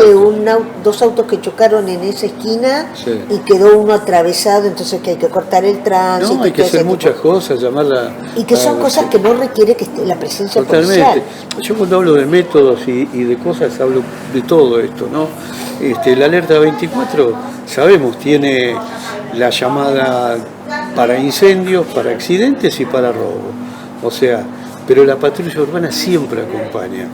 Speaker 1: Dos autos que chocaron en esa esquina y quedó uno atravesado, entonces que hay que cortar el tránsito.
Speaker 6: No, hay que hacer muchas cosas, llamarla...
Speaker 1: Y que son cosas que no requiere que esté la presencia policial.
Speaker 6: Yo cuando hablo de métodos y de cosas, hablo de todo esto, ¿no? La alerta 24, sabemos, tiene la llamada para incendios, para accidentes y para robo. O sea, pero la patrulla urbana siempre acompaña.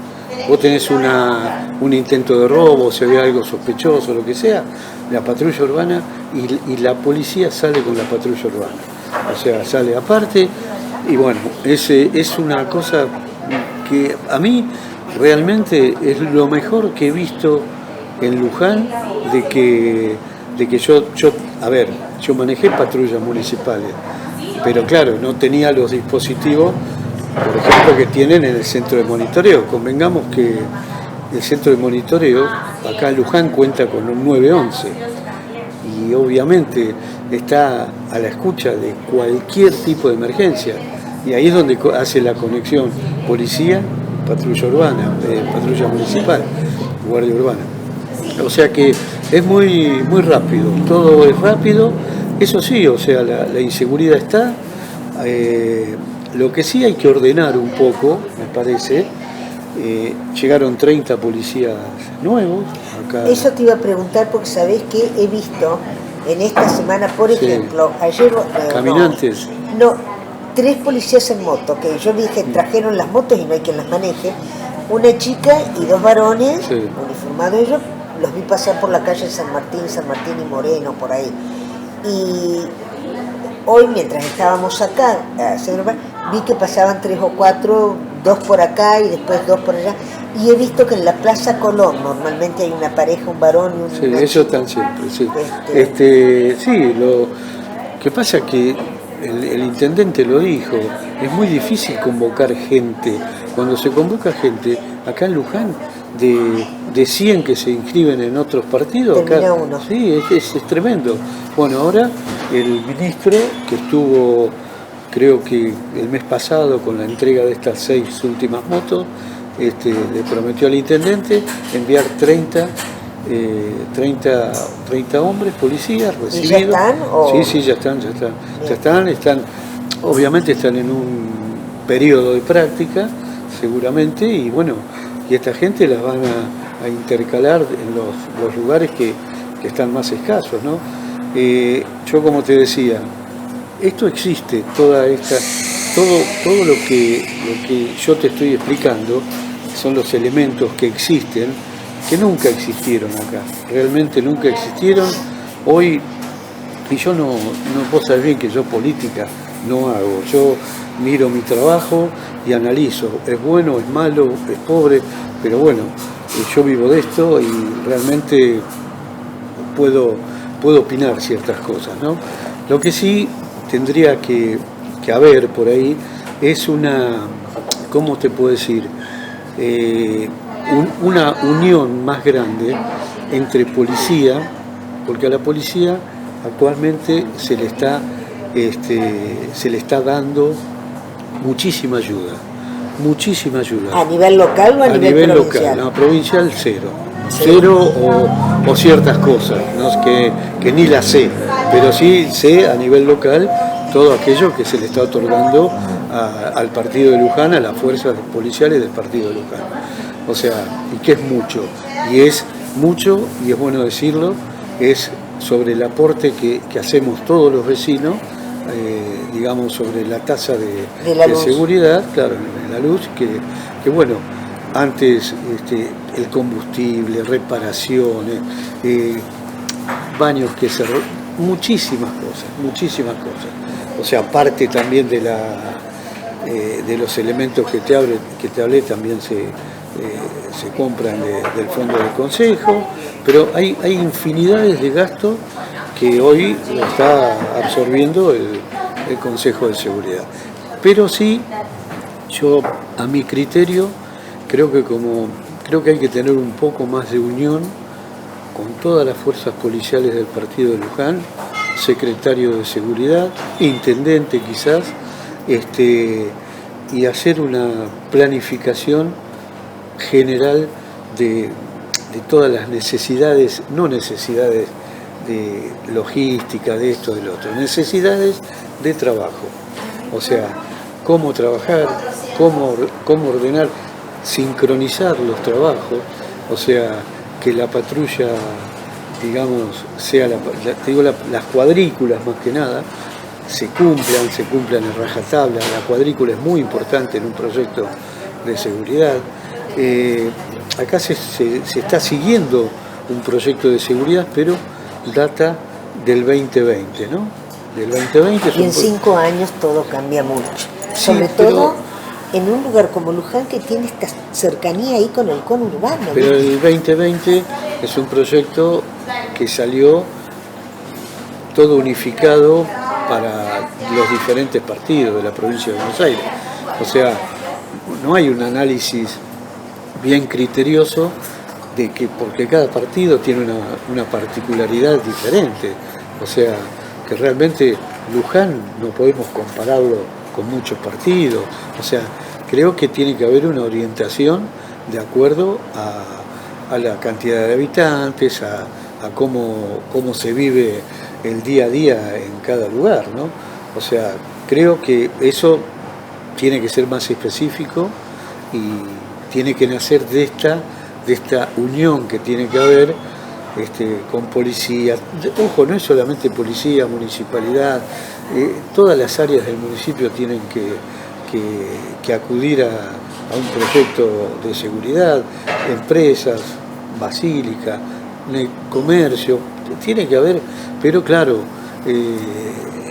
Speaker 6: Vos tenés un intento de robo, se ve algo sospechoso, lo que sea, la patrulla urbana y la policía sale con la patrulla urbana. O sea, sale aparte y bueno, es una cosa que a mí realmente es lo mejor que he visto en Luján, de que yo manejé patrullas municipales, pero claro, no tenía los dispositivos, por ejemplo, que tienen en el centro de monitoreo. Convengamos que el centro de monitoreo acá en Luján cuenta con un 911 y obviamente está a la escucha de cualquier tipo de emergencia, y ahí es donde hace la conexión policía, patrulla urbana, patrulla municipal, guardia urbana. O sea que es muy, muy rápido, todo es rápido. Eso sí, o sea, la inseguridad está. Lo que sí hay que ordenar un poco, me parece. Llegaron 30 policías nuevos acá.
Speaker 1: Eso te iba a preguntar, porque sabés que he visto en esta semana, por ejemplo, ayer...
Speaker 6: caminantes.
Speaker 1: No, 3 policías en moto, que yo dije, trajeron las motos y no hay quien las maneje. Una chica y 2 varones, uniformados ellos, los vi pasar por la calle San Martín y Moreno, por ahí. Y hoy, mientras estábamos acá, vi que pasaban 3 o 4, 2 por acá y después 2 por allá. Y he visto que en la Plaza Colón normalmente hay una pareja, un varón y una chica.
Speaker 6: Eso están siempre, sí. Sí, lo que pasa es que el intendente lo dijo, es muy difícil convocar gente. Cuando se convoca gente, acá en Luján, de 100 que se inscriben en otros partidos,
Speaker 1: termina uno.
Speaker 6: Sí, es tremendo. Bueno, ahora el ministro, que estuvo, creo que el mes pasado, con la entrega de estas 6 últimas motos, le prometió al intendente enviar 30 hombres, policías recibidos.
Speaker 1: ¿Y ya están?
Speaker 6: Sí, ya están. Obviamente están en un periodo de práctica, seguramente, y bueno, y esta gente las van a intercalar en los lugares que están más escasos, ¿no? Yo, como te decía, esto existe, todo lo que yo te estoy explicando son los elementos que existen, que nunca existieron acá, realmente nunca existieron. Hoy, y yo no vos sabés bien que yo política no hago, yo miro mi trabajo y analizo, es bueno, es malo, es pobre, pero bueno, yo vivo de esto y realmente puedo opinar ciertas cosas, ¿no? Lo que sí tendría que haber por ahí es una, ¿cómo te puedo decir? Una unión más grande entre policía, porque a la policía actualmente se le está dando muchísima ayuda.
Speaker 1: ¿A nivel local o a nivel provincial?
Speaker 6: Local, no, provincial cero o ciertas cosas, ¿no? que ni las sé, pero sí sé a nivel local todo aquello que se le está otorgando al partido de Luján, a las fuerzas policiales del partido de Luján. O sea, y que es mucho, y es bueno decirlo, es sobre el aporte que hacemos todos los vecinos digamos, sobre la tasa
Speaker 1: De la luz.
Speaker 6: seguridad, claro, en la luz, que bueno, antes el combustible, reparaciones, baños que se... muchísimas cosas. O sea, parte también de los elementos que te hablé también se compran del fondo del Consejo, pero hay infinidades de gastos que hoy lo está absorbiendo el Consejo de Seguridad. Pero sí, yo a mi criterio creo que hay que tener un poco más de unión con todas las fuerzas policiales del partido de Luján, secretario de Seguridad, intendente quizás, y hacer una planificación general de todas las necesidades, no necesidades de logística, de esto, del otro, necesidades de trabajo. O sea, cómo trabajar, cómo ordenar, sincronizar los trabajos, o sea, que la patrulla, digamos, sea las cuadrículas más que nada, se cumplan en rajatabla. La cuadrícula es muy importante en un proyecto de seguridad. Acá se está siguiendo un proyecto de seguridad, pero data del 2020, ¿no? Del 2020
Speaker 1: y en 5 años todo cambia mucho.
Speaker 6: Sí,
Speaker 1: Sobre
Speaker 6: pero,
Speaker 1: todo en un lugar como Luján, que tiene esta cercanía ahí con el conurbano.
Speaker 6: Pero el 2020 es un proyecto que salió todo unificado para los diferentes partidos de la provincia de Buenos Aires. O sea, no hay un análisis bien criterioso de que, porque cada partido tiene una particularidad diferente. O sea, que realmente Luján no podemos compararlo con muchos partidos. O sea, creo que tiene que haber una orientación de acuerdo a la cantidad de habitantes, a cómo se vive el día a día en cada lugar, ¿no? O sea, creo que eso tiene que ser más específico y tiene que nacer de esta unión que tiene que haber con policía. Ojo, no es solamente policía, municipalidad, todas las áreas del municipio tienen que acudir a un proyecto de seguridad, empresas, basílica, comercio, tiene que haber, pero claro,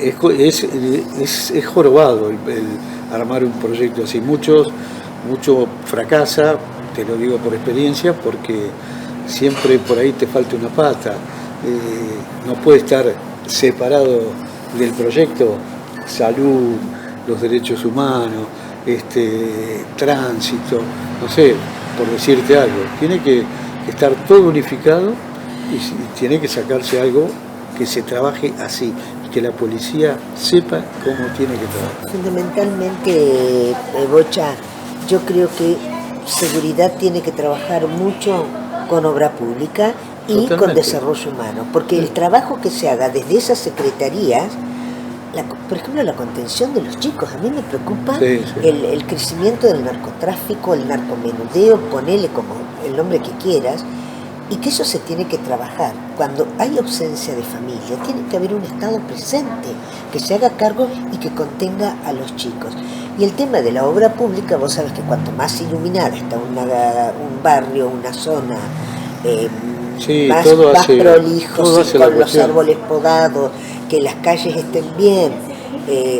Speaker 6: es jorobado el armar un proyecto así. Mucho fracasa, te lo digo por experiencia, porque siempre por ahí te falta una pata, no puede estar separado del proyecto salud, los derechos humanos, tránsito, no sé, por decirte algo. Tiene que estar todo unificado y tiene que sacarse algo que se trabaje así, y que la policía sepa cómo tiene que trabajar.
Speaker 1: Fundamentalmente, Bocha, yo creo que seguridad tiene que trabajar mucho con obra pública y
Speaker 6: Totalmente.
Speaker 1: con desarrollo humano, porque el trabajo que se haga desde esas secretarías, por ejemplo, la contención de los chicos, a mí me preocupa
Speaker 6: Sí.
Speaker 1: el crecimiento del narcotráfico, el narcomenudeo, ponele como el nombre que quieras, y que eso se tiene que trabajar. Cuando hay ausencia de familia, tiene que haber un Estado presente, que se haga cargo y que contenga a los chicos. Y el tema de la obra pública, vos sabés que cuanto más iluminada está un barrio, una zona,
Speaker 6: Sí,
Speaker 1: más
Speaker 6: todo hace
Speaker 1: prolijos,
Speaker 6: la
Speaker 1: con los
Speaker 6: cuestión.
Speaker 1: árboles podados, que las calles estén bien.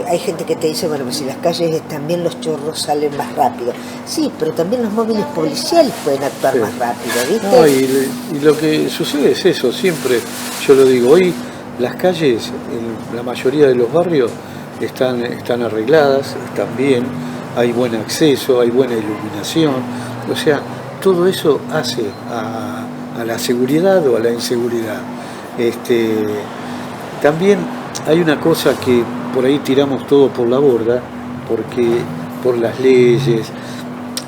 Speaker 1: Hay gente que te dice, bueno, pues si las calles están bien, los chorros salen más rápido. Sí, pero también los móviles policiales pueden actuar
Speaker 6: Sí.
Speaker 1: más rápido, ¿viste?
Speaker 6: No, y lo que sucede es eso, siempre, yo lo digo, hoy las calles en la mayoría de los barrios están arregladas, están bien, hay buen acceso, hay buena iluminación, o sea, todo eso hace a la seguridad o a la inseguridad. También hay una cosa que por ahí tiramos todo por la borda, porque por las leyes,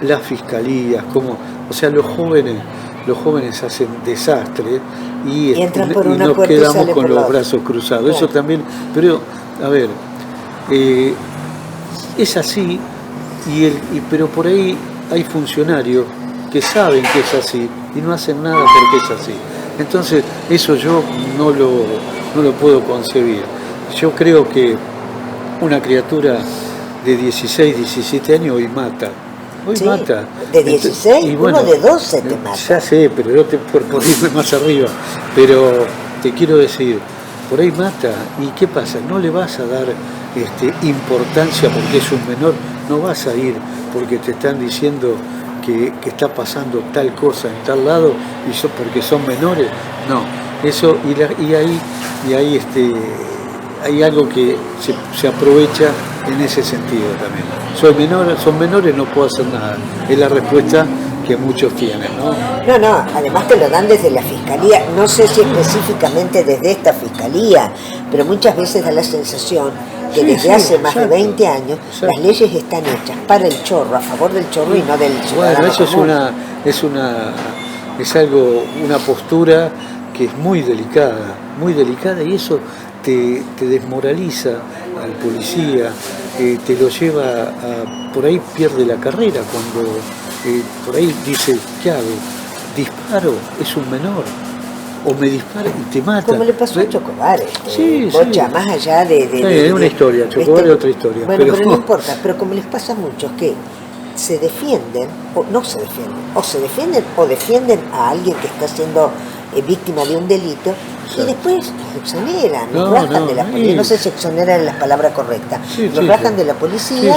Speaker 6: las fiscalías, o sea, los jóvenes hacen desastre y
Speaker 1: entran por una
Speaker 6: nos
Speaker 1: puerta y
Speaker 6: quedamos
Speaker 1: salen
Speaker 6: con
Speaker 1: por la
Speaker 6: los
Speaker 1: otra.
Speaker 6: brazos cruzados.
Speaker 1: Claro.
Speaker 6: Eso también, pero a ver, es así, pero por ahí hay funcionarios que saben que es así y no hacen nada porque es así. Entonces, eso yo no lo puedo concebir. Yo creo que una criatura de 16, 17 años hoy mata. Hoy
Speaker 1: Sí,
Speaker 6: mata.
Speaker 1: de 16,
Speaker 6: Y
Speaker 1: uno de 12 te mata.
Speaker 6: Ya sé, pero yo por irme más arriba. Pero te quiero decir, por ahí mata. ¿Y qué pasa? No le vas a dar importancia porque es un menor. No vas a ir porque te están diciendo que está pasando tal cosa en tal lado porque son menores. No, eso y ahí hay algo que se aprovecha en ese sentido también. Son menores, no puedo hacer nada. Es la respuesta que muchos tienen, ¿no?
Speaker 1: No, además te lo dan desde la Fiscalía, no sé si específicamente desde esta Fiscalía, pero muchas veces da la sensación que
Speaker 6: Sí,
Speaker 1: desde
Speaker 6: sí,
Speaker 1: hace más de
Speaker 6: exacto,
Speaker 1: 20 años
Speaker 6: exacto.
Speaker 1: las leyes están hechas para el chorro, a favor del chorro y no del ciudadano
Speaker 6: Bueno, eso
Speaker 1: común.
Speaker 6: una postura que es muy delicada y eso te desmoraliza al policía, te lo lleva por ahí pierde la carrera cuando por ahí dice, ¿qué hago? ¿Disparo? Es un menor. O me dispara y te mata.
Speaker 1: Como le pasó a Chocobar,
Speaker 6: Sí,
Speaker 1: Bocha,
Speaker 6: sí.
Speaker 1: más allá
Speaker 6: Es una historia, Chocobar es otra historia.
Speaker 1: Bueno, pero no importa, pero como les pasa a muchos que se defienden, o no se defienden, o defienden a alguien que está siendo víctima de un delito, y después los exoneran, los rajan de la policía, no sé si exoneran es la palabra correcta, los rajan de la policía,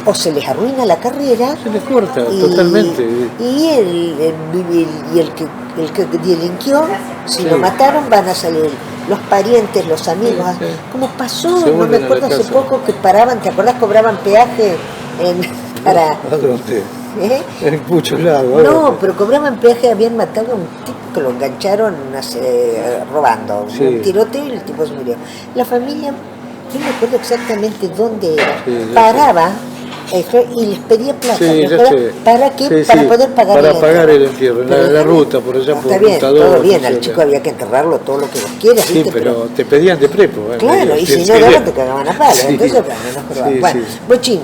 Speaker 1: o se les arruina la carrera,
Speaker 6: se les corta totalmente.
Speaker 1: Y el que delinquió, si lo mataron, van a salir los parientes, los amigos, como pasó, no me acuerdo hace poco que paraban, ¿te acordás? Cobraban peaje para...
Speaker 6: ¿A dónde?
Speaker 1: ¿Eh?
Speaker 6: En muchos lados.
Speaker 1: No, pero cobraban peaje, habían matado a un tipo que lo engancharon robando, un tiroteo y el tipo se murió. La familia, no me acuerdo exactamente dónde era, paraba y les pedía plata. ¿Para qué? Para poder pagar
Speaker 6: el entierro. La ruta, por allá por
Speaker 1: está bien,
Speaker 6: Contador,
Speaker 1: todo bien, al chico había que enterrarlo todo lo que vos quieras.
Speaker 6: Sí, pero te pedían de prepo.
Speaker 1: Claro, y si no daban te cagaban a palo. Entonces, bueno, Bochín,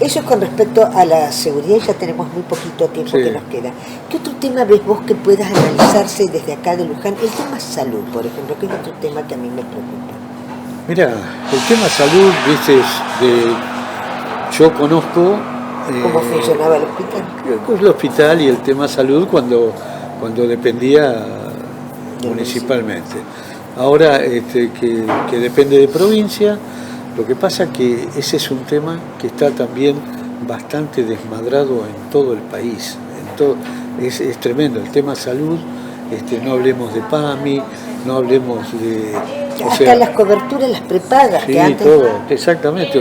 Speaker 1: eso es con respecto a la seguridad, ya tenemos muy poquito tiempo que nos queda. ¿Qué otro tema ves vos que puedas analizarse desde acá de Luján? El tema salud, por ejemplo, que es otro tema que a mí me preocupa.
Speaker 6: Mira, el tema salud, viste, yo conozco...
Speaker 1: ¿Cómo funcionaba el hospital?
Speaker 6: El hospital y el tema salud cuando dependía municipalmente. Ahora que depende de provincia, lo que pasa que ese es un tema que está también bastante desmadrado en todo el país. Es tremendo el tema salud, no hablemos de PAMI, no hablemos de...
Speaker 1: Hasta las coberturas, las prepagas que antes...
Speaker 6: todo, exactamente.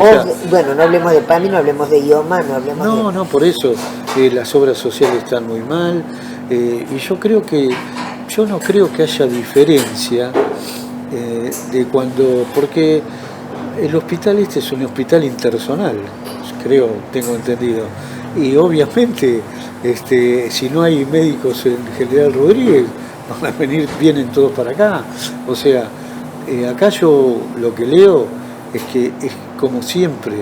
Speaker 1: Bueno, no hablemos de PAMI, no hablemos de IOMA, no hablemos
Speaker 6: No, por eso las obras sociales están muy mal, y yo no creo que haya diferencia de cuando... Porque el hospital es un hospital interzonal, tengo entendido. Y obviamente, si no hay médicos en General Rodríguez, vienen todos para acá. O sea, acá yo lo que leo es que es como siempre,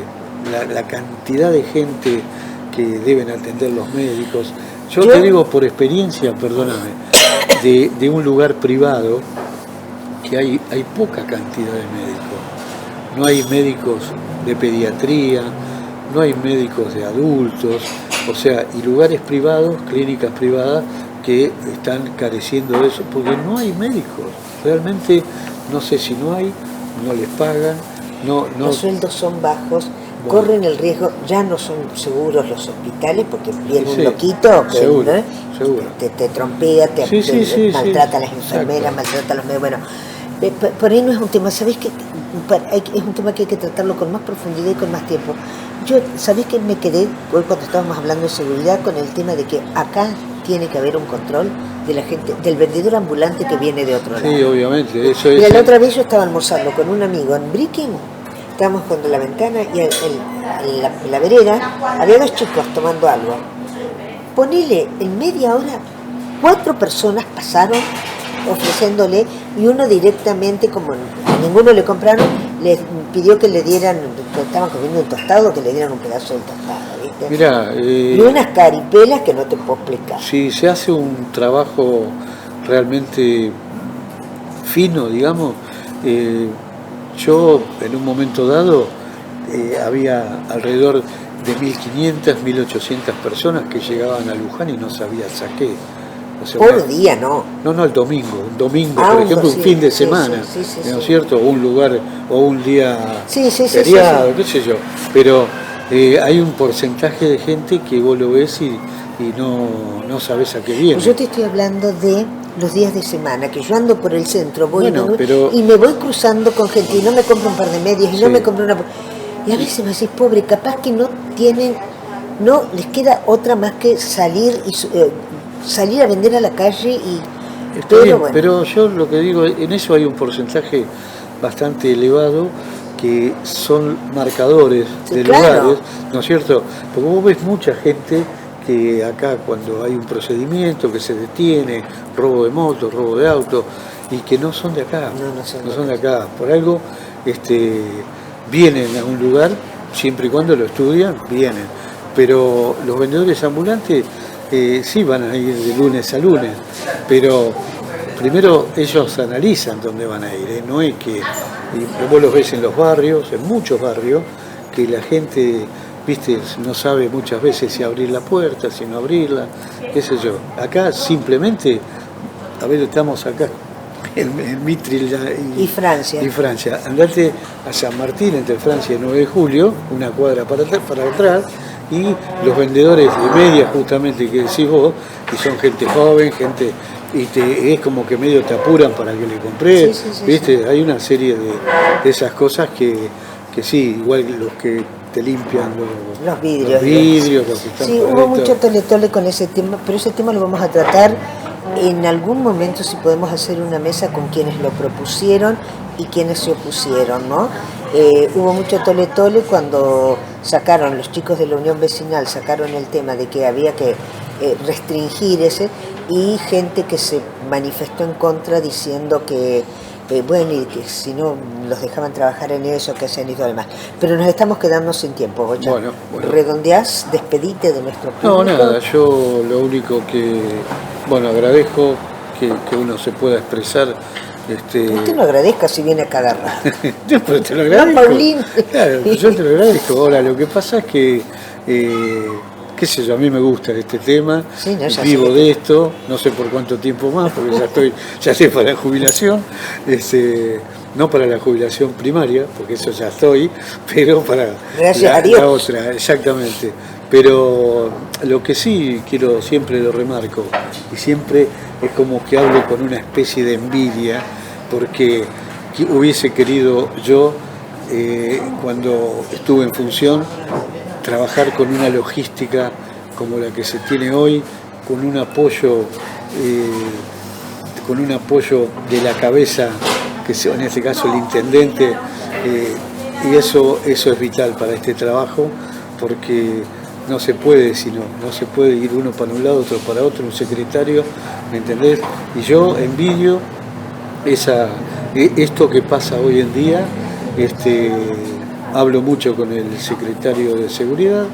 Speaker 6: la cantidad de gente que deben atender los médicos. Yo te digo por experiencia, perdóname, de un lugar privado, que hay poca cantidad de médicos. No hay médicos de pediatría, no hay médicos de adultos, o sea, y lugares privados, clínicas privadas, que están careciendo de eso, porque no hay médicos. Realmente, no sé si no hay, no les pagan,
Speaker 1: los sueldos son bajos, corren el riesgo, ya no son seguros los hospitales, porque viene un loquito que
Speaker 6: seguro.
Speaker 1: Te trompea, te maltrata a las enfermeras, maltrata a los médicos. Bueno, por ahí no es un tema, ¿sabés qué? Es un tema que hay que tratarlo con más profundidad y con más tiempo. ¿Sabés que me quedé hoy cuando estábamos hablando de seguridad con el tema de que acá tiene que haber un control de la gente, del vendedor ambulante que viene de otro lado?
Speaker 6: Sí, obviamente, eso
Speaker 1: es. Y la otra vez yo estaba almorzando con un amigo en Brickell, estábamos con la ventana y en la vereda había dos chicos tomando algo. Ponele en media hora, 4 personas pasaron ofreciéndole, y uno directamente, como a ninguno le compraron, les pidió que le dieran, estaban comiendo un tostado, que le dieran un pedazo del tostado, ¿viste?
Speaker 6: Mirá,
Speaker 1: y unas caripelas que no te puedo explicar.
Speaker 6: Si se hace un trabajo realmente fino, digamos, yo en un momento dado había alrededor de 1.500, 1.800 personas que llegaban a Luján y no sabías a qué. O sea,
Speaker 1: Por día, ¿no?
Speaker 6: No, el domingo. Un domingo,
Speaker 1: Ah,
Speaker 6: por ejemplo,
Speaker 1: sí,
Speaker 6: un fin de
Speaker 1: sí,
Speaker 6: semana,
Speaker 1: sí,
Speaker 6: ¿no es cierto? O un lugar, o un día feriado, qué sé yo. Pero hay un porcentaje de gente que vos lo ves y no sabes a qué viene.
Speaker 1: Pues yo te estoy hablando de los días de semana, que yo ando por el centro,
Speaker 6: pero...
Speaker 1: y me voy cruzando con gente, y no me compro un par de medias, y no me compro una... Y a veces me decís, pobre, capaz que no les queda otra más que salir a vender a la calle y...
Speaker 6: Está bien, bueno. Pero yo lo que digo, en eso hay un porcentaje bastante elevado que son marcadores de lugares, ¿no es cierto? Porque vos ves mucha gente que acá cuando hay un procedimiento que se detiene, robo de moto, robo de auto, y que no son de acá, no son de acá. Por algo vienen a un lugar, siempre y cuando lo estudian, vienen. Pero los vendedores ambulantes sí van a ir de lunes a lunes, pero primero ellos analizan dónde van a ir, no es que, y vos los ves en los barrios, en muchos barrios, que la gente, viste, no sabe muchas veces si abrir la puerta, si no abrirla, qué sé yo. Acá simplemente, a ver, estamos acá en Mitre y Francia. Andate a San Martín, entre Francia y 9 de julio, una cuadra para atrás, y los vendedores de medias justamente que decís vos, y son gente joven, y es como que medio te apuran para que le compres, ¿viste? Hay una serie de esas cosas que sí, igual los que te limpian los vidrios, los que están
Speaker 1: sí, hubo mucho tole con ese tema, pero ese tema lo vamos a tratar en algún momento, si podemos hacer una mesa con quienes lo propusieron y quienes se opusieron, ¿no? Hubo mucho tole cuando sacaron, los chicos de la Unión Vecinal sacaron el tema de que había que restringir ese, y gente que se manifestó en contra diciendo que bueno, y que si no los dejaban trabajar en eso, que hacían y todo lo demás. Pero nos estamos quedando sin tiempo, Bocha.
Speaker 6: Bueno.
Speaker 1: ¿Redondeás? ¿Despedite de nuestro público?
Speaker 6: No, nada, yo lo único que, agradezco que uno se pueda expresar.
Speaker 1: Usted no agradezca si viene a cada rato.
Speaker 6: Yo te lo agradezco.
Speaker 1: No, Paulín.
Speaker 6: Claro, yo te lo agradezco. Ahora, lo que pasa es que, qué sé yo, a mí me gusta este tema, vivo de esto, no sé por cuánto tiempo más, porque ya estoy para la jubilación, no para la jubilación primaria, porque eso ya estoy, pero para la otra, exactamente. Pero lo que sí quiero, siempre lo remarco, y siempre es como que hablo con una especie de envidia, porque hubiese querido yo, cuando estuve en función, trabajar con una logística como la que se tiene hoy, con un apoyo de la cabeza, que en este caso el intendente, y eso es vital para este trabajo, porque no se puede ir uno para un lado, otro para otro, un secretario, ¿me entendés? Y yo envidio esto que pasa hoy en día. Hablo mucho con el secretario de Seguridad,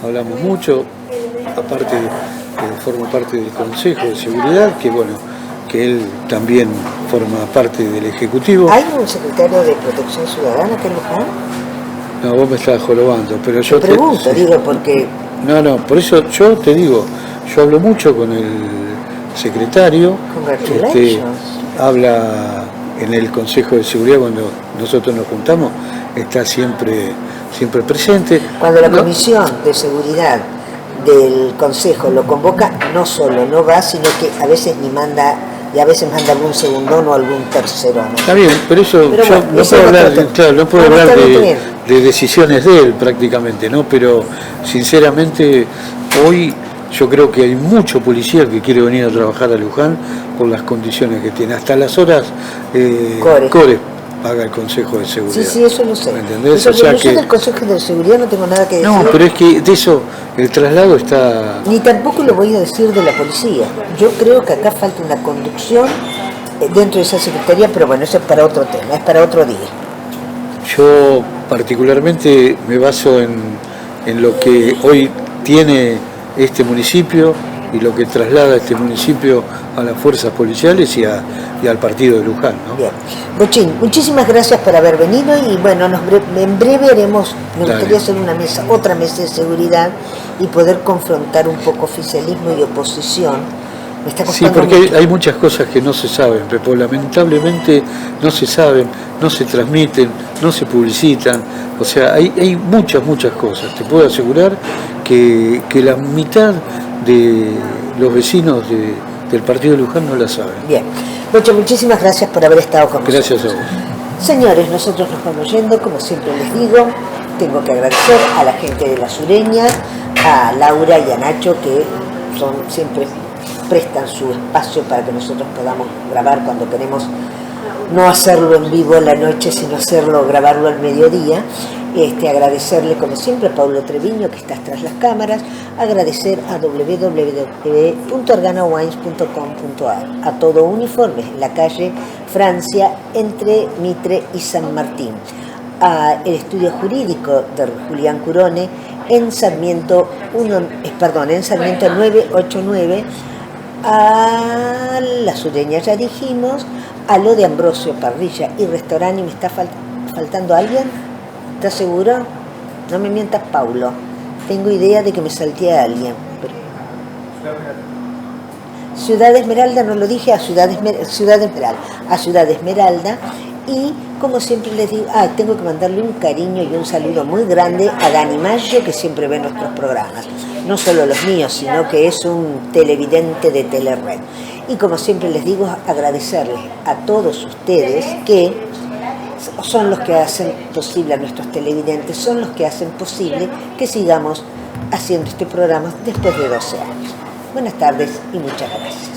Speaker 6: hablamos mucho, aparte formo parte del Consejo de Seguridad, que él también forma parte del Ejecutivo.
Speaker 1: ¿Hay un secretario de Protección Ciudadana que Luján?
Speaker 6: No, vos me estás jorobando, pero yo
Speaker 1: te pregunto, digo, porque...
Speaker 6: No, por eso yo te digo, yo hablo mucho con el secretario, habla en el Consejo de Seguridad cuando nosotros nos juntamos, está siempre presente.
Speaker 1: Cuando la Comisión de Seguridad del Consejo lo convoca, no solo no va, sino que a veces ni manda, y a veces manda algún segundón o algún tercero, ¿no?
Speaker 6: Está bien, pero eso yo bueno, no puedo hablar de decisiones de él prácticamente, ¿no? Pero sinceramente hoy yo creo que hay mucho policía que quiere venir a trabajar a Luján por las condiciones que tiene. Hasta las horas Core paga el Consejo de Seguridad.
Speaker 1: Sí, eso lo sé.
Speaker 6: ¿Me entendés?
Speaker 1: Yo del Consejo de Seguridad no tengo nada que decir.
Speaker 6: No, pero es que de eso el traslado está...
Speaker 1: Ni tampoco lo voy a decir de la policía. Yo creo que acá falta una conducción dentro de esa secretaría, pero bueno, eso es para otro tema, es para otro día.
Speaker 6: Yo particularmente me baso en lo que hoy tiene este municipio, y lo que traslada este municipio a las fuerzas policiales y al partido de Luján, ¿no?
Speaker 1: Bien. Bochín, muchísimas gracias por haber venido y bueno, en breve haremos, me gustaría hacer otra mesa de seguridad y poder confrontar un poco oficialismo y oposición. Me está
Speaker 6: Sí,
Speaker 1: costando
Speaker 6: porque
Speaker 1: mucho.
Speaker 6: hay muchas cosas que no se saben, Pepo, lamentablemente no se saben, no se transmiten, no se publicitan, o sea, hay muchas cosas. Te puedo asegurar que la mitad de los vecinos del partido de Luján no la saben.
Speaker 1: Bien. Bocho, muchísimas gracias por haber estado con nosotros.
Speaker 6: Gracias a vos.
Speaker 1: Señores, nosotros nos vamos yendo, como siempre les digo, tengo que agradecer a la gente de La Sureña, a Laura y a Nacho, que siempre prestan su espacio para que nosotros podamos grabar cuando queremos no hacerlo en vivo en la noche, sino grabarlo al mediodía. Agradecerle como siempre a Paulo Treviño, que está tras las cámaras, agradecer a www.arganowines.com.ar, a Todo Uniformes, en la calle Francia, entre Mitre y San Martín, al estudio jurídico de Julián Curone, en Sarmiento 989, a La Sureña ya dijimos, a lo de Ambrosio Parrilla y Restaurante. ¿Y me está faltando alguien? ¿Estás seguro? No me mientas, Paulo. Tengo idea de que me salté a alguien. Ciudad Esmeralda, no lo dije, a Ciudad Esmeralda. Y como siempre les digo, tengo que mandarle un cariño y un saludo muy grande a Dani Maggio, que siempre ve nuestros programas. No solo los míos, sino que es un televidente de Telered. Y como siempre les digo, agradecerles a todos ustedes que son los que hacen posible, a nuestros televidentes, son los que hacen posible que sigamos haciendo este programa después de 12 años. Buenas tardes y muchas gracias.